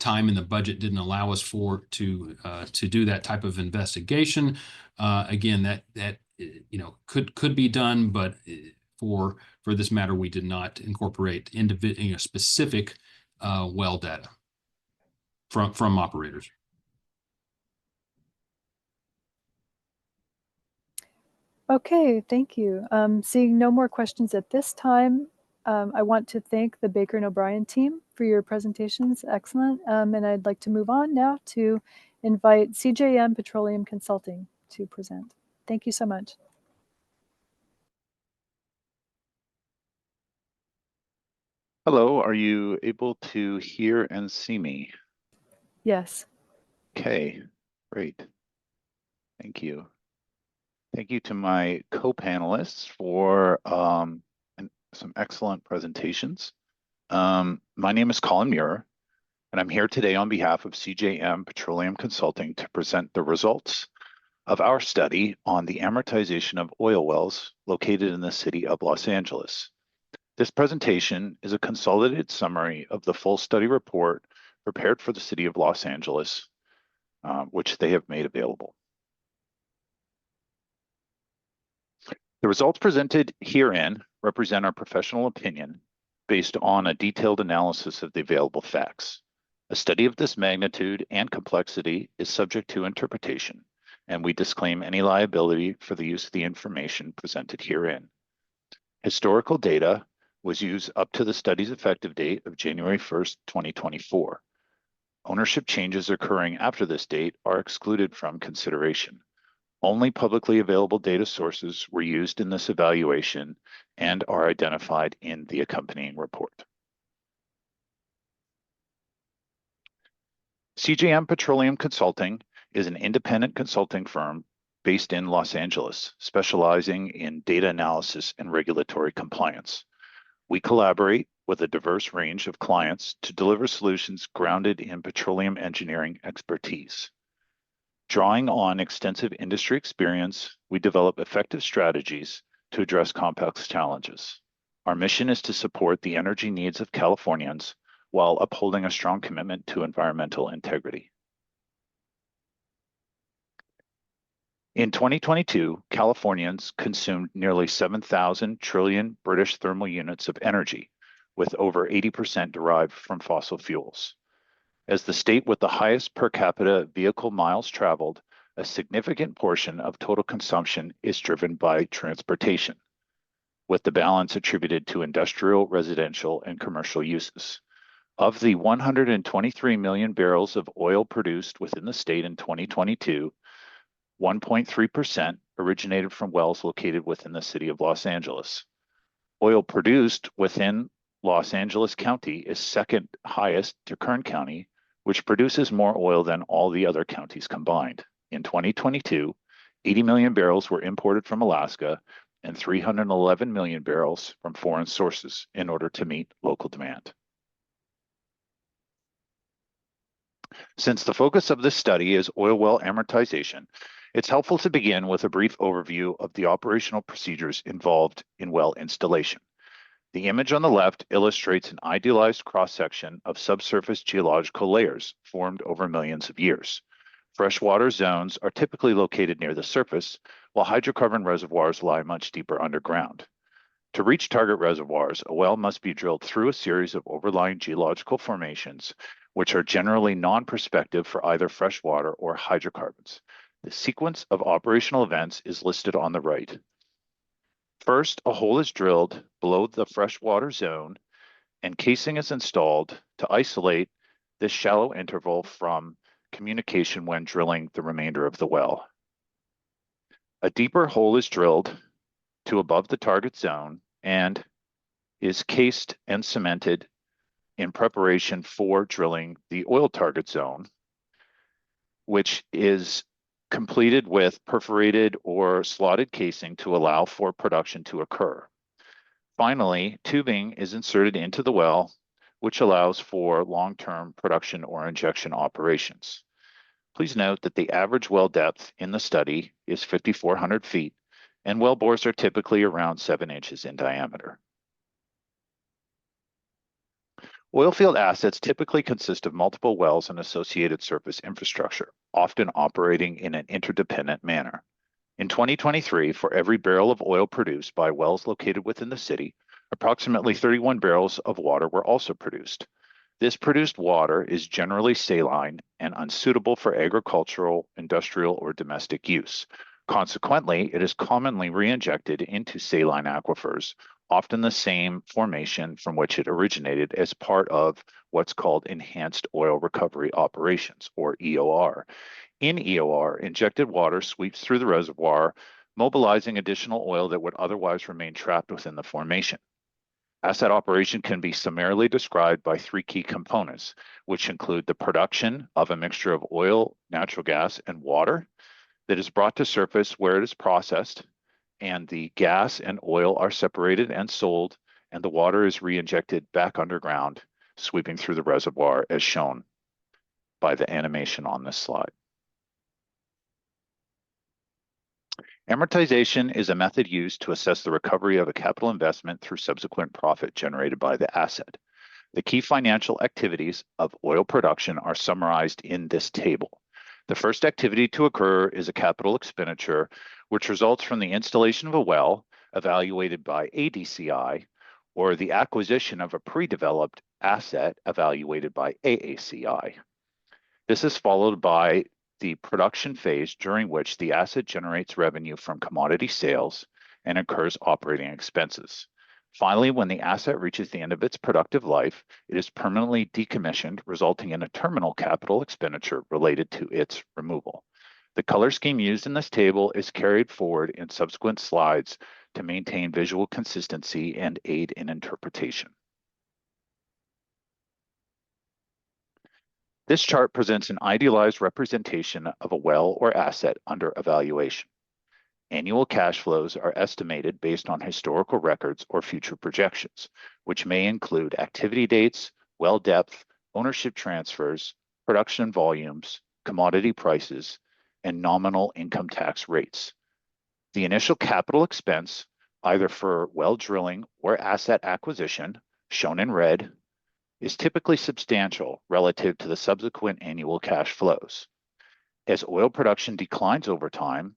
time and the budget didn't allow us to do that type of investigation. Again, that could be done, but for this matter, we did not incorporate specific well data from operators. Okay, thank you. Seeing no more questions at this time, I want to thank the Baker and O'Brien team for your presentations. Excellent. And I'd like to move on now to invite CJM Petroleum Consulting to present. Thank you so much. Hello, are you able to hear and see me? Yes. Okay, great. Thank you. Thank you to my co-panelists for some excellent presentations. My name is Colin Muir, and I'm here today on behalf of CJM Petroleum Consulting to present the results of our study on the amortization of oil wells located in the city of Los Angeles. This presentation is a consolidated summary of the full study report prepared for the city of Los Angeles, which they have made available. The results presented herein represent our professional opinion based on a detailed analysis of the available facts. A study of this magnitude and complexity is subject to interpretation, and we disclaim any liability for the use of the information presented herein. Historical data was used up to the study's effective date of January 1st, 2024. Ownership changes occurring after this date are excluded from consideration. Only publicly available data sources were used in this evaluation and are identified in the accompanying report. CJM Petroleum Consulting is an independent consulting firm based in Los Angeles, specializing in data analysis and regulatory compliance. We collaborate with a diverse range of clients to deliver solutions grounded in petroleum engineering expertise. Drawing on extensive industry experience, we develop effective strategies to address complex challenges. Our mission is to support the energy needs of Californians while upholding a strong commitment to environmental integrity. In 2022, Californians consumed nearly 7,000 trillion British thermal units of energy, with over 80% derived from fossil fuels. As the state with the highest per capita vehicle miles traveled, a significant portion of total consumption is driven by transportation, with the balance attributed to industrial, residential, and commercial uses. Of the 123 million barrels of oil produced within the state in 2022, 1.3% originated from wells located within the city of Los Angeles. Oil produced within Los Angeles County is second highest to Kern County, which produces more oil than all the other counties combined. In 2022, 80 million barrels were imported from Alaska and 311 million barrels from foreign sources in order to meet local demand. Since the focus of this study is oil well amortization, it's helpful to begin with a brief overview of the operational procedures involved in well installation. The image on the left illustrates an idealized cross-section of subsurface geological layers formed over millions of years. Freshwater zones are typically located near the surface, while hydrocarbon reservoirs lie much deeper underground. To reach target reservoirs, a well must be drilled through a series of overlying geological formations, which are generally non-prospective for either freshwater or hydrocarbons. The sequence of operational events is listed on the right. First, a hole is drilled below the freshwater zone and casing is installed to isolate this shallow interval from communication when drilling the remainder of the well. A deeper hole is drilled to above the target zone and is cased and cemented in preparation for drilling the oil target zone, which is completed with perforated or slotted casing to allow for production to occur. Finally, tubing is inserted into the well, which allows for long-term production or injection operations. Please note that the average well depth in the study is 5,400 feet, and well bores are typically around 7 inches in diameter. Oilfield assets typically consist of multiple wells and associated surface infrastructure, often operating in an interdependent manner. In 2023, for every barrel of oil produced by wells located within the city, approximately 31 barrels of water were also produced. This produced water is generally saline and unsuitable for agricultural, industrial, or domestic use. Consequently, it is commonly reinjected into saline aquifers, often the same formation from which it originated, as part of what's called enhanced oil recovery operations, or EOR. In EOR, injected water sweeps through the reservoir, mobilizing additional oil that would otherwise remain trapped within the formation. Asset operation can be summarily described by 3 key components, which include the production of a mixture of oil, natural gas, and water that is brought to surface where it is processed, and the gas and oil are separated and sold, and the water is re-injected back underground, sweeping through the reservoir as shown by the animation on this slide. Amortization is a method used to assess the recovery of a capital investment through subsequent profit generated by the asset. The key financial activities of oil production are summarized in this table. The first activity to occur is a capital expenditure, which results from the installation of a well evaluated by ADCI, or the acquisition of a pre-developed asset evaluated by AACI. This is followed by the production phase, during which the asset generates revenue from commodity sales and incurs operating expenses. Finally, when the asset reaches the end of its productive life, it is permanently decommissioned, resulting in a terminal capital expenditure related to its removal. The color scheme used in this table is carried forward in subsequent slides to maintain visual consistency and aid in interpretation. This chart presents an idealized representation of a well or asset under evaluation. Annual cash flows are estimated based on historical records or future projections, which may include activity dates, well depth, ownership transfers, production volumes, commodity prices, and nominal income tax rates. The initial capital expense, either for well drilling or asset acquisition, shown in red, is typically substantial relative to the subsequent annual cash flows. As oil production declines over time,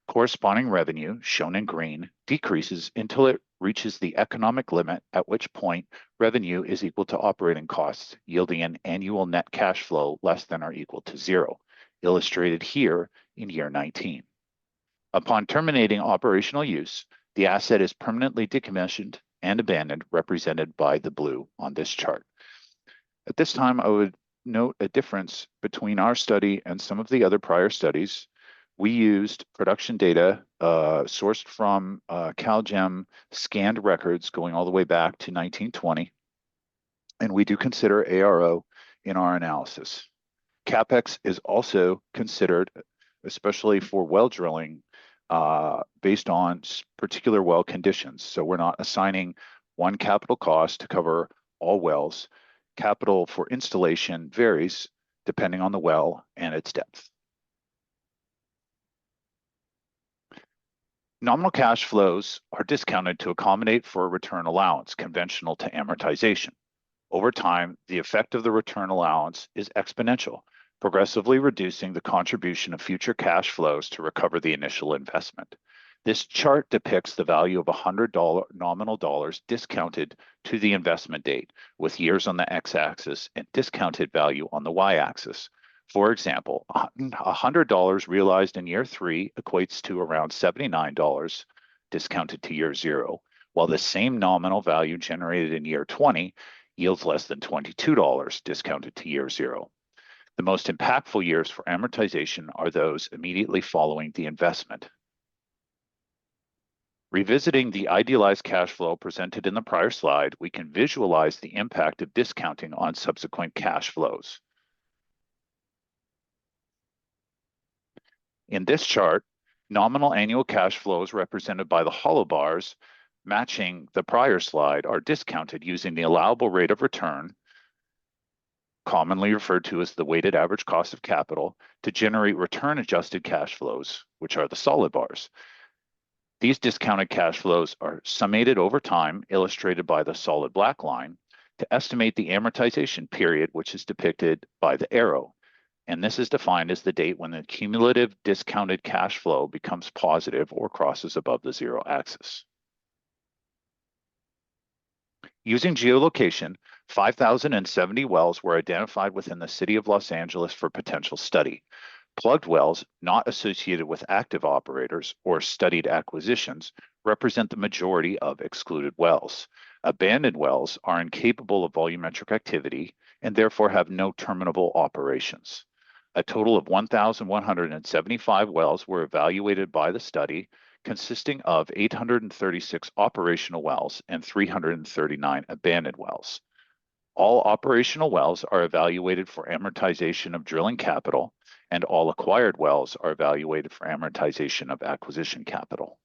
corresponding revenue, shown in green, decreases until it reaches the economic limit, at which point revenue is equal to operating costs, yielding an annual net cash flow less than or equal to zero, illustrated here in year 19. Upon terminating operational use, the asset is permanently decommissioned and abandoned, represented by the blue on this chart. At this time, I would note a difference between our study and some of the other prior studies. We used production data sourced from CalGEM scanned records going all the way back to 1920, and we do consider ARO in our analysis. CapEx is also considered, especially for well drilling, based on particular well conditions. So we're not assigning one capital cost to cover all wells. Capital for installation varies depending on the well and its depth. Nominal cash flows are discounted to accommodate for a return allowance, conventional to amortization. Over time, the effect of the return allowance is exponential, progressively reducing the contribution of future cash flows to recover the initial investment. This chart depicts the value of $100 nominal dollars discounted to the investment date, with years on the x-axis and discounted value on the y-axis. For example, $100 realized in year 3 equates to around $79 discounted to year 0, while the same nominal value generated in year 20 yields less than $22 discounted to year 0. The most impactful years for amortization are those immediately following the investment. Revisiting the idealized cash flow presented in the prior slide, we can visualize the impact of discounting on subsequent cash flows. In this chart, nominal annual cash flows represented by the hollow bars matching the prior slide are discounted using the allowable rate of return, commonly referred to as the weighted average cost of capital, to generate return-adjusted cash flows, which are the solid bars. These discounted cash flows are summated over time, illustrated by the solid black line, to estimate the amortization period, which is depicted by the arrow. And this is defined as the date when the cumulative discounted cash flow becomes positive or crosses above the 0 axis. Using geolocation, 5,070 wells were identified within the city of Los Angeles for potential study. Plugged wells not associated with active operators or studied acquisitions represent the majority of excluded wells. Abandoned wells are incapable of volumetric activity and therefore have no terminable operations. A total of 1,175 wells were evaluated by the study, consisting of 836 operational wells and 339 abandoned wells. All operational wells are evaluated for amortization of drilling capital, and all acquired wells are evaluated for amortization of acquisition capital.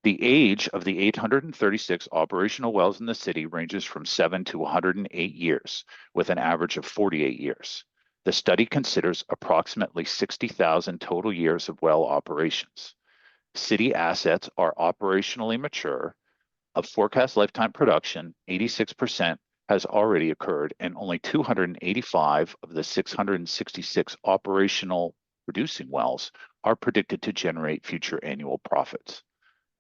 The age of the 836 operational wells in the city ranges from 7 to 108 years, with an average of 48 years. The study considers approximately 60,000 total years of well operations. City assets are operationally mature. Of forecast lifetime production, 86% has already occurred, and only 285 of the 666 operational producing wells are predicted to generate future annual profits.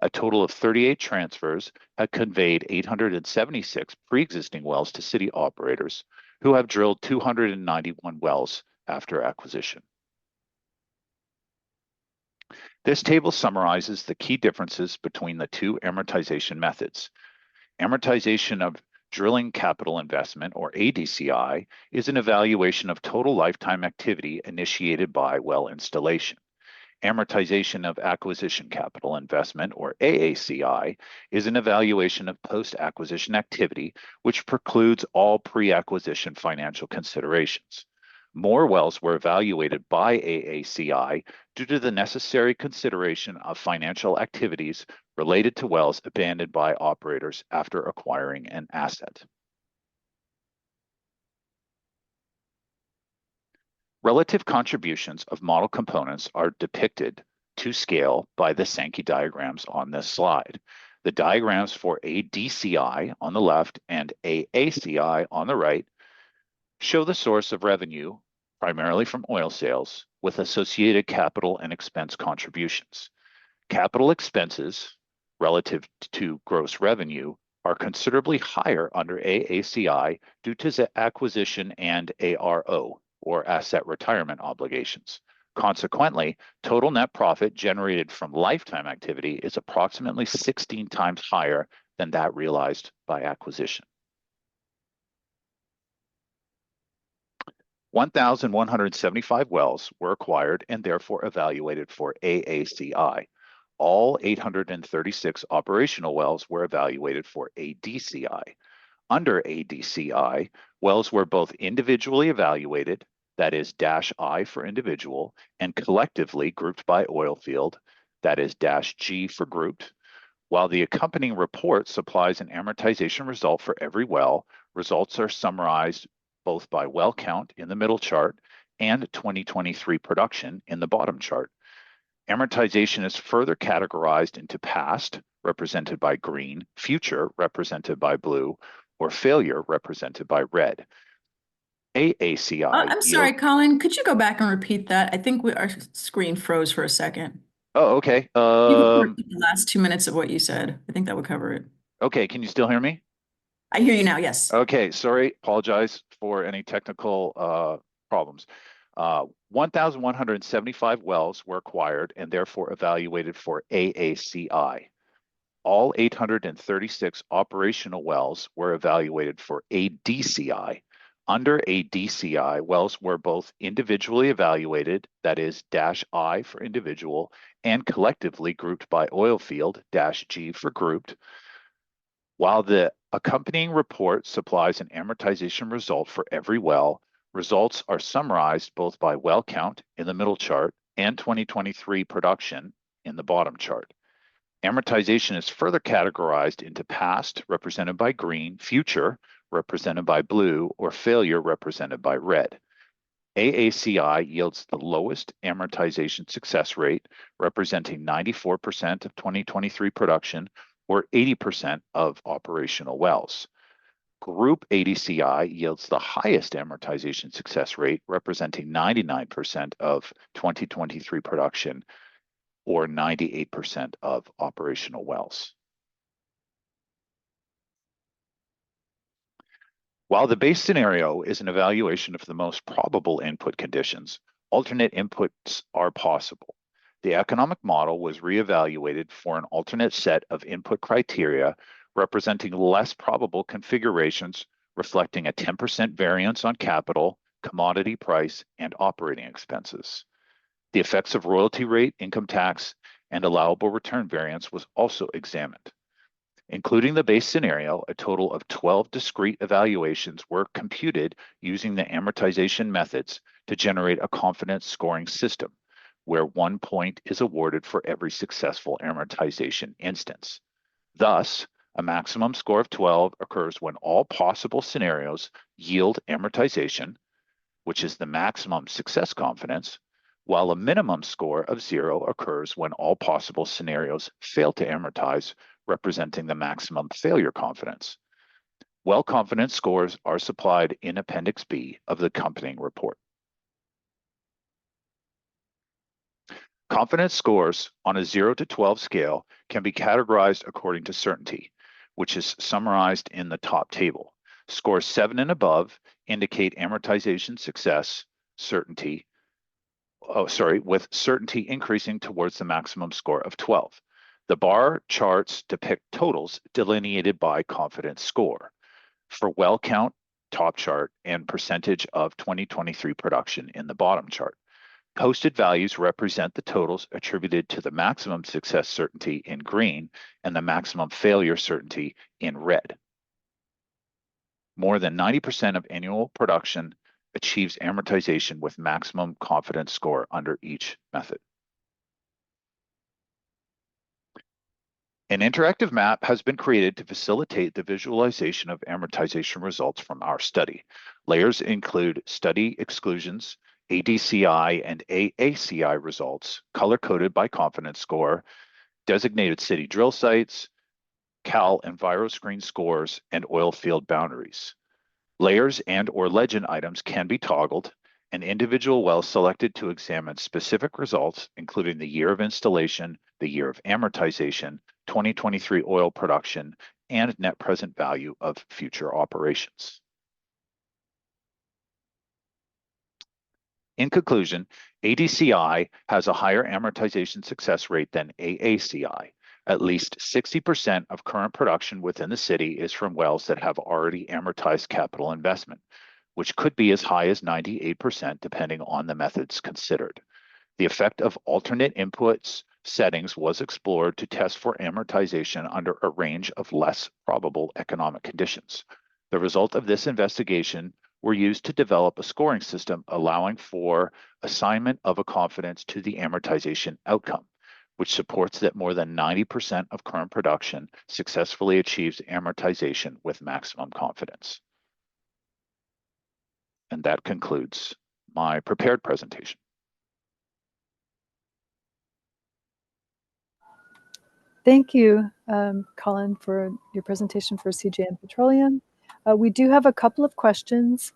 A total of 38 transfers have conveyed 876 pre-existing wells to city operators who have drilled 291 wells after acquisition. This table summarizes the key differences between the two amortization methods. Amortization of drilling capital investment, or ADCI, is an evaluation of total lifetime activity initiated by well installation. Amortization of acquisition capital investment, or AACI, is an evaluation of post-acquisition activity which precludes all pre-acquisition financial considerations. More wells were evaluated by AACI due to the necessary consideration of financial activities related to wells abandoned by operators after acquiring an asset. Relative contributions of model components are depicted to scale by the Sankey diagrams on this slide. The diagrams for ADCI on the left and AACI on the right show the source of revenue, primarily from oil sales, with associated capital and expense contributions. Capital expenses relative to gross revenue are considerably higher under AACI due to the acquisition and ARO, or asset retirement obligations. Consequently, total net profit generated from lifetime activity is approximately 16 times higher than that realized by acquisition. 1,175 wells were acquired and therefore evaluated for AACI. All 836 operational wells were evaluated for ADCI. Under ADCI, wells were both individually evaluated, that is -I for individual, and collectively grouped by oil field, that is -G for grouped. While the accompanying report supplies an amortization result for every well, results are summarized both by well count in the middle chart and 2023 production in the bottom chart. Amortization is further categorized into past, represented by green, future, represented by blue, or failure, represented by red. AACI I'm sorry, Colin, could you go back and repeat that? I think our screen froze for a second. Oh, okay. You can repeat the last 2 minutes of what you said. I think that would cover it. Okay, can you still hear me? I hear you now, yes. Okay, sorry, apologize for any technical problems. 1,175 wells were acquired and therefore evaluated for AACI. All 836 operational wells were evaluated for ADCI. Under ADCI, wells were both individually evaluated, that is -I for individual, and collectively grouped by oil field, -G for grouped. While the accompanying report supplies an amortization result for every well, results are summarized both by well count in the middle chart and 2023 production in the bottom chart. Amortization is further categorized into past, represented by green, future, represented by blue, or failure, represented by red. AACI yields the lowest amortization success rate, representing 94% of 2023 production, or 80% of operational wells. Group ADCI yields the highest amortization success rate, representing 99% of 2023 production, or 98% of operational wells. While the base scenario is an evaluation of the most probable input conditions, alternate inputs are possible. The economic model was reevaluated for an alternate set of input criteria representing less probable configurations, reflecting a 10% variance on capital, commodity price, and operating expenses. The effects of royalty rate, income tax, and allowable return variance was also examined. Including the base scenario, a total of 12 discrete evaluations were computed using the amortization methods to generate a confidence scoring system, where 1 point is awarded for every successful amortization instance. Thus, a maximum score of 12 occurs when all possible scenarios yield amortization, which is the maximum success confidence, while a minimum score of 0 occurs when all possible scenarios fail to amortize, representing the maximum failure confidence. Well confidence scores are supplied in Appendix B of the accompanying report. Confidence scores on a 0 to 12 scale can be categorized according to certainty, which is summarized in the top table. Scores 7 and above indicate amortization success, with certainty increasing towards the maximum score of 12. The bar charts depict totals delineated by confidence score for well count, top chart, and percentage of 2023 production in the bottom chart. Posted values represent the totals attributed to the maximum success certainty in green and the maximum failure certainty in red. More than 90% of annual production achieves amortization with maximum confidence score under each method. An interactive map has been created to facilitate the visualization of amortization results from our study. Layers include study exclusions, ADCI and AACI results, color-coded by confidence score, designated city drill sites, Cal EnviroScreen scores, and oil field boundaries. Layers and/or legend items can be toggled, and individual wells selected to examine specific results, including the year of installation, the year of amortization, 2023 oil production, and net present value of future operations. In conclusion, ADCI has a higher amortization success rate than AACI. At least 60% of current production within the city is from wells that have already amortized capital investment, which could be as high as 98% depending on the methods considered. The effect of alternate inputs settings was explored to test for amortization under a range of less probable economic conditions. The result of this investigation were used to develop a scoring system allowing for assignment of a confidence to the amortization outcome, which supports that more than 90% of current production successfully achieves amortization with maximum confidence. And that concludes my prepared presentation. Thank you, Colin, for your presentation for CJM Petroleum. We do have a couple of questions.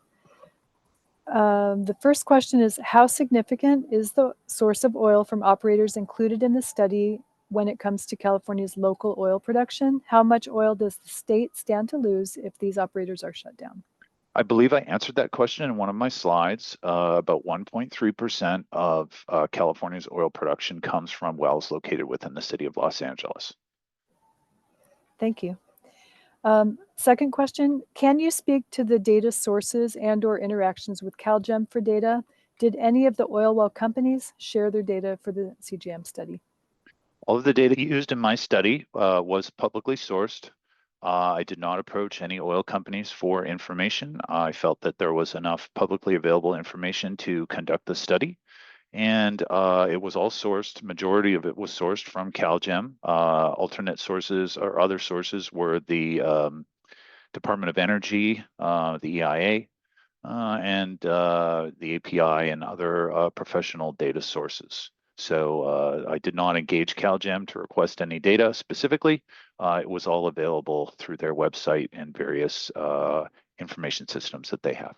The first question is, how significant is the source of oil from operators included in the study when it comes to California's local oil production? How much oil does the state stand to lose if these operators are shut down? I believe I answered that question in one of my slides. About 1.3% of California's oil production comes from wells located within the city of Los Angeles. Thank you. Second question, can you speak to the data sources and/or interactions with CalGEM for data? Did any of the oil well companies share their data for the CGM study? All of the data used in my study was publicly sourced. I did not approach any oil companies for information. I felt that there was enough publicly available information to conduct the study. And it was all sourced, majority of it was sourced from CalGEM. Alternate sources or other sources were the Department of Energy, the EIA, and the API and other professional data sources. So I did not engage CalGEM to request any data specifically. It was all available through their website and various information systems that they have.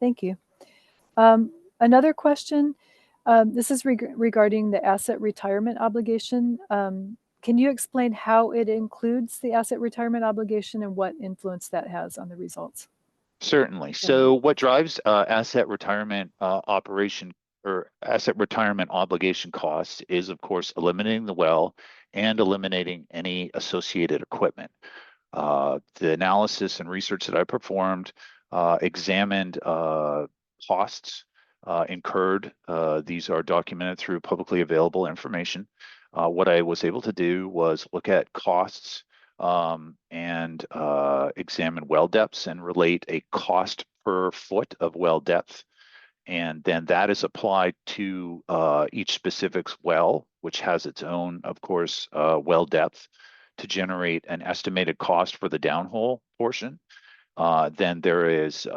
Thank you. Another question, this is regarding the asset retirement obligation. Can you explain how it includes the asset retirement obligation and what influence that has on the results? Certainly. So what drives asset retirement operation or asset retirement obligation costs is, of course, eliminating the well and eliminating any associated equipment. The analysis and research that I performed examined costs incurred. These are documented through publicly available information. What I was able to do was look at costs and examine well depths and relate a cost per foot of well depth. And then that is applied to each specific well, which has its own, of course, well depth to generate an estimated cost for the downhole portion. Then there is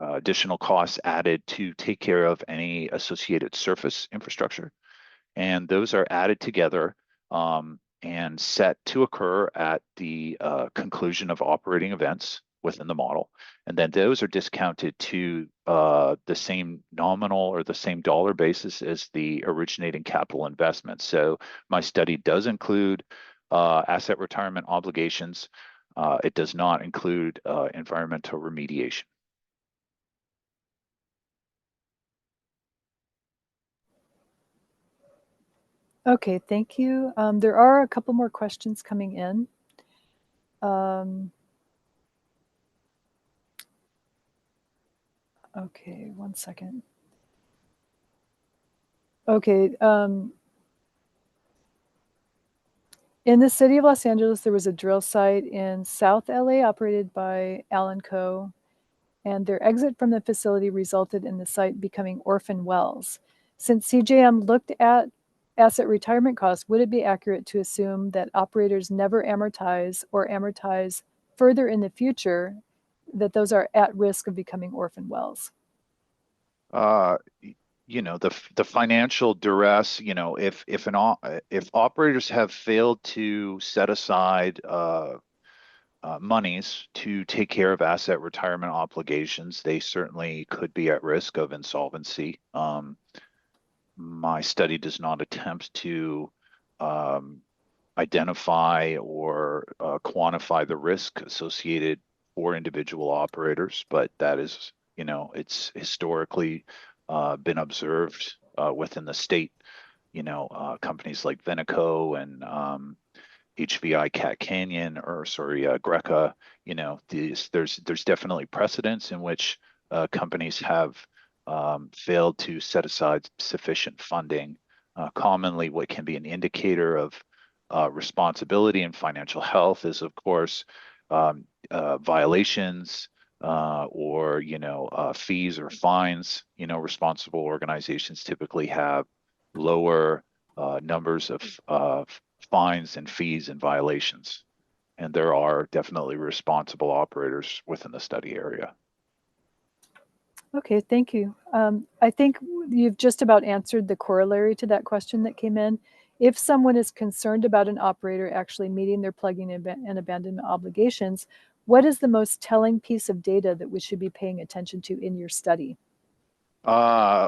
additional costs added to take care of any associated surface infrastructure. And those are added together and set to occur at the conclusion of operating events within the model. And then those are discounted to the same nominal or the same dollar basis as the originating capital investment. So my study does include asset retirement obligations. It does not include environmental remediation. Okay, thank you. There are a couple more questions coming in. Okay, one second. Okay. In the city of Los Angeles, there was a drill site in South LA operated by Allen Co. And their exit from the facility resulted in the site becoming orphan wells. Since CJM looked at asset retirement costs, would it be accurate to assume that operators never amortize or amortize further in the future, that those are at risk of becoming orphan wells? You know, the financial duress, you know, if operators have failed to set aside monies to take care of asset retirement obligations, they certainly could be at risk of insolvency. My study does not attempt to identify or quantify the risk associated for individual operators, but that is, you know, it's historically been observed within the state. You know, companies like Veneco and HVI Cat Canyon, or sorry, Greca. You know, there's definitely precedents in which companies have failed to set aside sufficient funding. Commonly, what can be an indicator of responsibility and financial health is, of course, violations or, you know, fees or fines. You know, responsible organizations typically have lower numbers of fines and fees and violations. And there are definitely responsible operators within the study area. Okay, thank you. I think you've just about answered the corollary to that question that came in. If someone is concerned about an operator actually meeting their plugging and abandonment obligations, what is the most telling piece of data that we should be paying attention to in your study?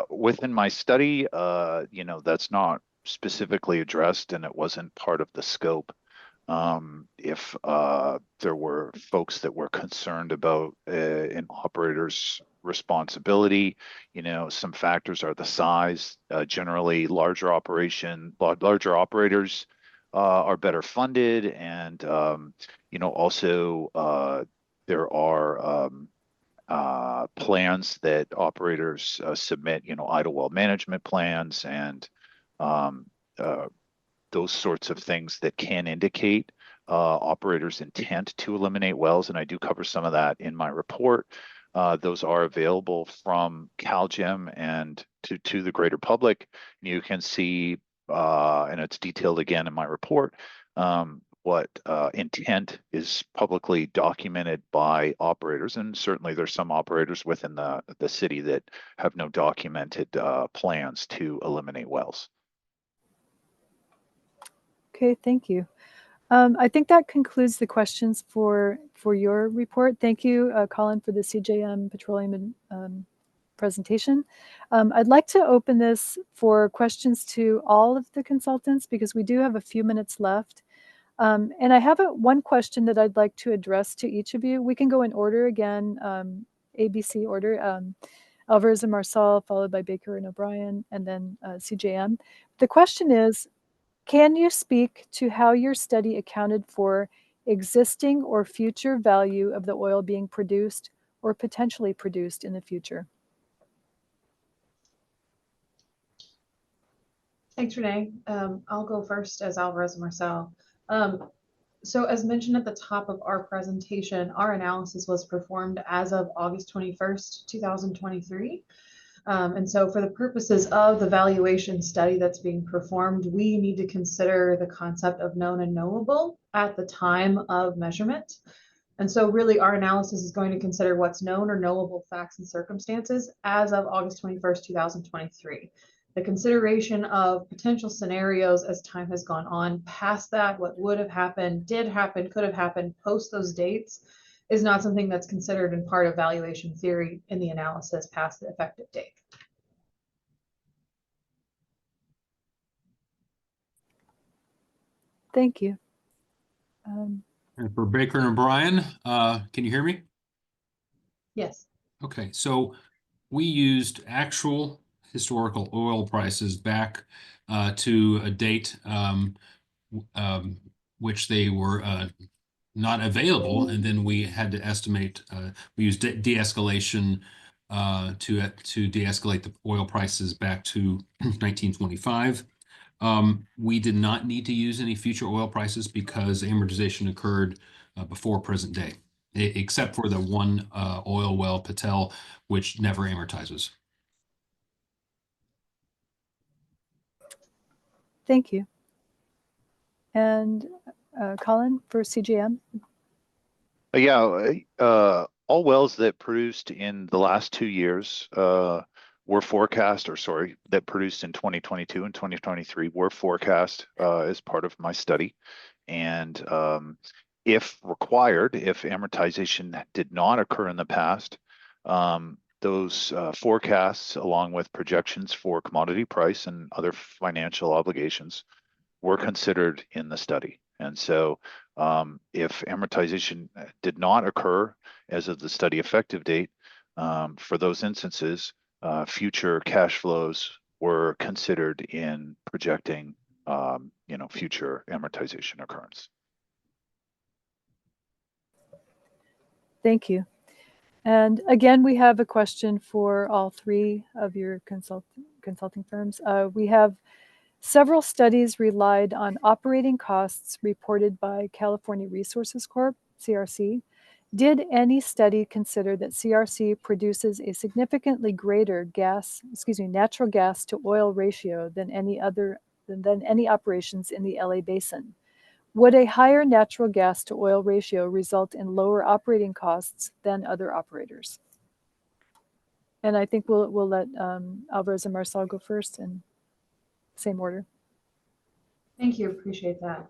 Within my study, you know, that's not specifically addressed and it wasn't part of the scope. If there were folks that were concerned about an operator's responsibility, you know, some factors are the size. Generally, larger operators are better funded, and you know, also there are plans that operators submit, you know, idle well management plans and um, those sorts of things that can indicate operators' intent to eliminate wells. And I do cover some of that in my report. Those are available from CalGEM and to the greater public. You can see, and it's detailed again in my report, what intent is publicly documented by operators. And certainly there's some operators within the city that have no documented plans to eliminate wells. Okay, thank you. I think that concludes the questions for your report. Thank you, Colin, for the CJM Petroleum presentation. I'd like to open this for questions to all of the consultants because we do have a few minutes left. And I have one question that I'd like to address to each of you. We can go in order again, ABC order. Alvarez and Marsal, followed by Baker and O'Brien, and then CJM. The question is, can you speak to how your study accounted for existing or future value of the oil being produced or potentially produced in the future? Thanks, Renee. I'll go first as Alvarez and Marcel. So as mentioned at the top of our presentation, our analysis was performed as of August 21st, 2023. And so for the purposes of the valuation study that's being performed, we need to consider the concept of known and knowable at the time of measurement. And so really our analysis is going to consider what's known or knowable facts and circumstances as of August 21st, 2023. The consideration of potential scenarios as time has gone on past that, what would have happened, did happen, could have happened post those dates, is not something that's considered in part of valuation theory in the analysis past the effective date. Thank you. And for Baker and O'Brien, can you hear me? Yes. Okay, so we used actual historical oil prices back to a date which they were not available, and then we had to estimate. We used de-escalation to de-escalate the oil prices back to 1925. We did not need to use any future oil prices because amortization occurred before present day, except for the one oil well, Patel, which never amortizes. Thank you. And Colin for CGM. All wells that produced in the last 2 years were forecast, that produced in 2022 and 2023 were forecast as part of my study. And if required, if amortization did not occur in the past, those forecasts, along with projections for commodity price and other financial obligations, were considered in the study. And so if amortization did not occur as of the study effective date, for those instances, future cash flows were considered in projecting future amortization occurrence. Thank you. And again, we have a question for all three of your consulting firms. We have several studies relied on operating costs reported by California Resources Corp, CRC. Did any study consider that CRC produces a significantly greater natural gas to oil ratio than any operations in the LA basin? Would a higher natural gas to oil ratio result in lower operating costs than other operators? And I think we'll let Alvarez and Marcel go first in same order. Thank you, appreciate that.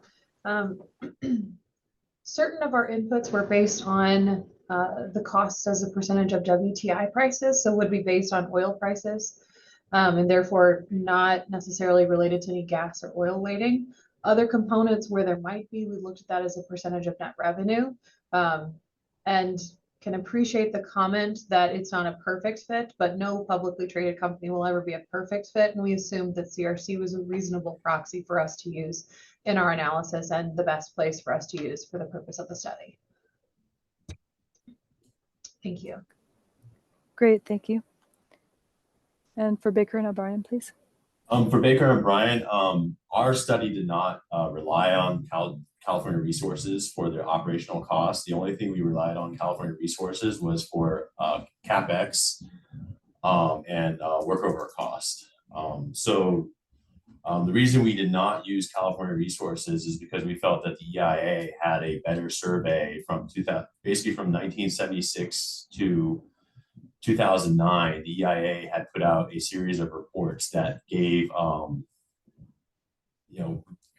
Certain of our inputs were based on the costs as a percentage of WTI prices, so would be based on oil prices, and therefore not necessarily related to any gas or oil weighting. Other components where there might be, we looked at that as a percentage of net revenue, and can appreciate the comment that it's not a perfect fit, but no publicly traded company will ever be a perfect fit. And we assumed that CRC was a reasonable proxy for us to use in our analysis and the best place for us to use for the purpose of the study. Thank you. Great, thank you. And for Baker and O'Brien, please. For Baker and O'Brien, our study did not rely on California Resources for their operational costs. The only thing we relied on California Resources was for CapEx and workover cost. The reason we did not use California Resources is because we felt that the EIA had a better survey from 1976 to 2009. The EIA had put out a series of reports that gave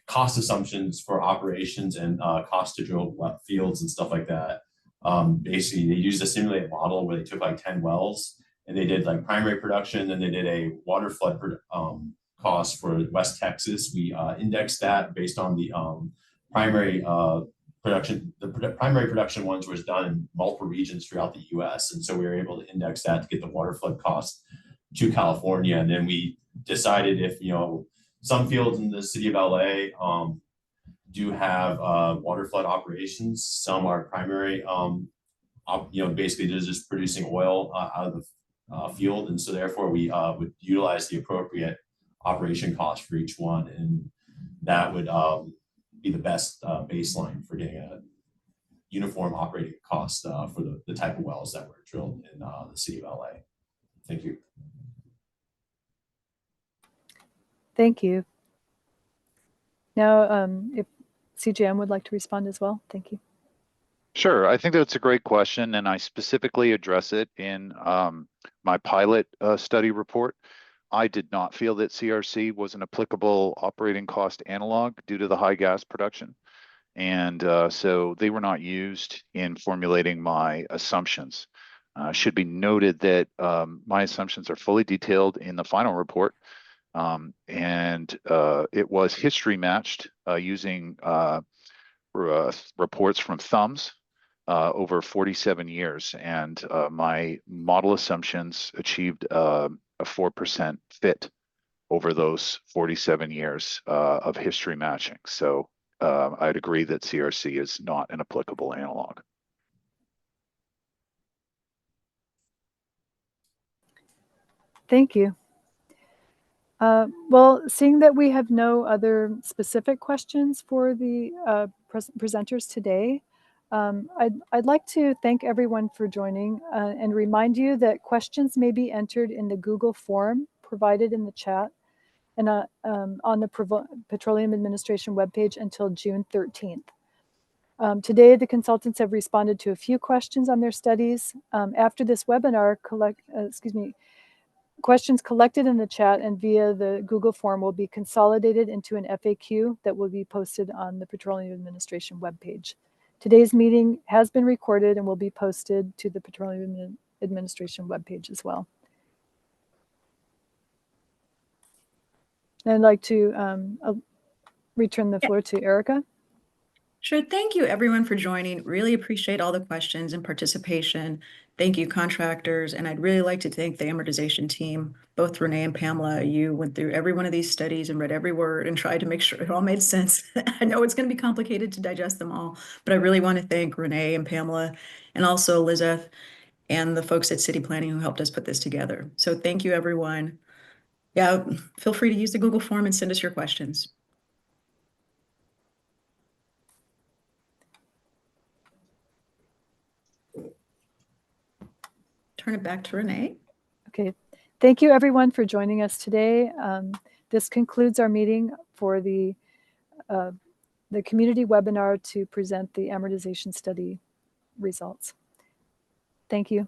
cost assumptions for operations and cost to drill fields and stuff like that. Basically, they used a simulated model where they took like 10 wells and they did like primary production, and they did a water flood cost for West Texas. We indexed that based on the primary production. The primary production ones was done in multiple regions throughout the US. And so we were able to index that to get the water flood cost to California. And then we decided if, some fields in the city of LA do have water flood operations. Some are primary, basically they're just producing oil out of the field. And so therefore we would utilize the appropriate operation cost for each one. And that would be the best baseline for getting a uniform operating cost for the type of wells that were drilled in the city of LA. Thank you. Thank you. Now, if CGM would like to respond as well, thank you. Sure, I think that's a great question, and I specifically address it in my pilot study report. I did not feel that CRC was an applicable operating cost analog due to the high gas production. And so they were not used in formulating my assumptions. Should be noted that my assumptions are fully detailed in the final report. And it was history matched using reports from thumbs over 47 years. And my model assumptions achieved a 4% fit over those 47 years of history matching. So I'd agree that CRC is not an applicable analog. Thank you. Well, seeing that we have no other specific questions for the presenters today, I'd like to thank everyone for joining and remind you that questions may be entered in the Google form provided in the chat and on the Petroleum Administration webpage until June 13th. Today, the consultants have responded to a few questions on their studies. After this webinar, questions collected in the chat and via the Google form will be consolidated into an FAQ that will be posted on the Petroleum Administration webpage. Today's meeting has been recorded and will be posted to the Petroleum Administration webpage as well. And I'd like to return the floor to Erica. Sure. Thank you, everyone, for joining. Really appreciate all the questions and participation. Thank you, contractors. And I'd really like to thank the amortization team, both Renee and Pamela. You went through every one of these studies and read every word and tried to make sure it all made sense. I know it's going to be complicated to digest them all, but I really want to thank Renee and Pamela and also Elizabeth and the folks at City Planning who helped us put this together. So thank you, everyone. Yeah, feel free to use the Google form and send us your questions. Turn it back to Renee. Okay, thank you everyone for joining us today. This concludes our meeting for the community webinar to present the amortization study results. Thank you.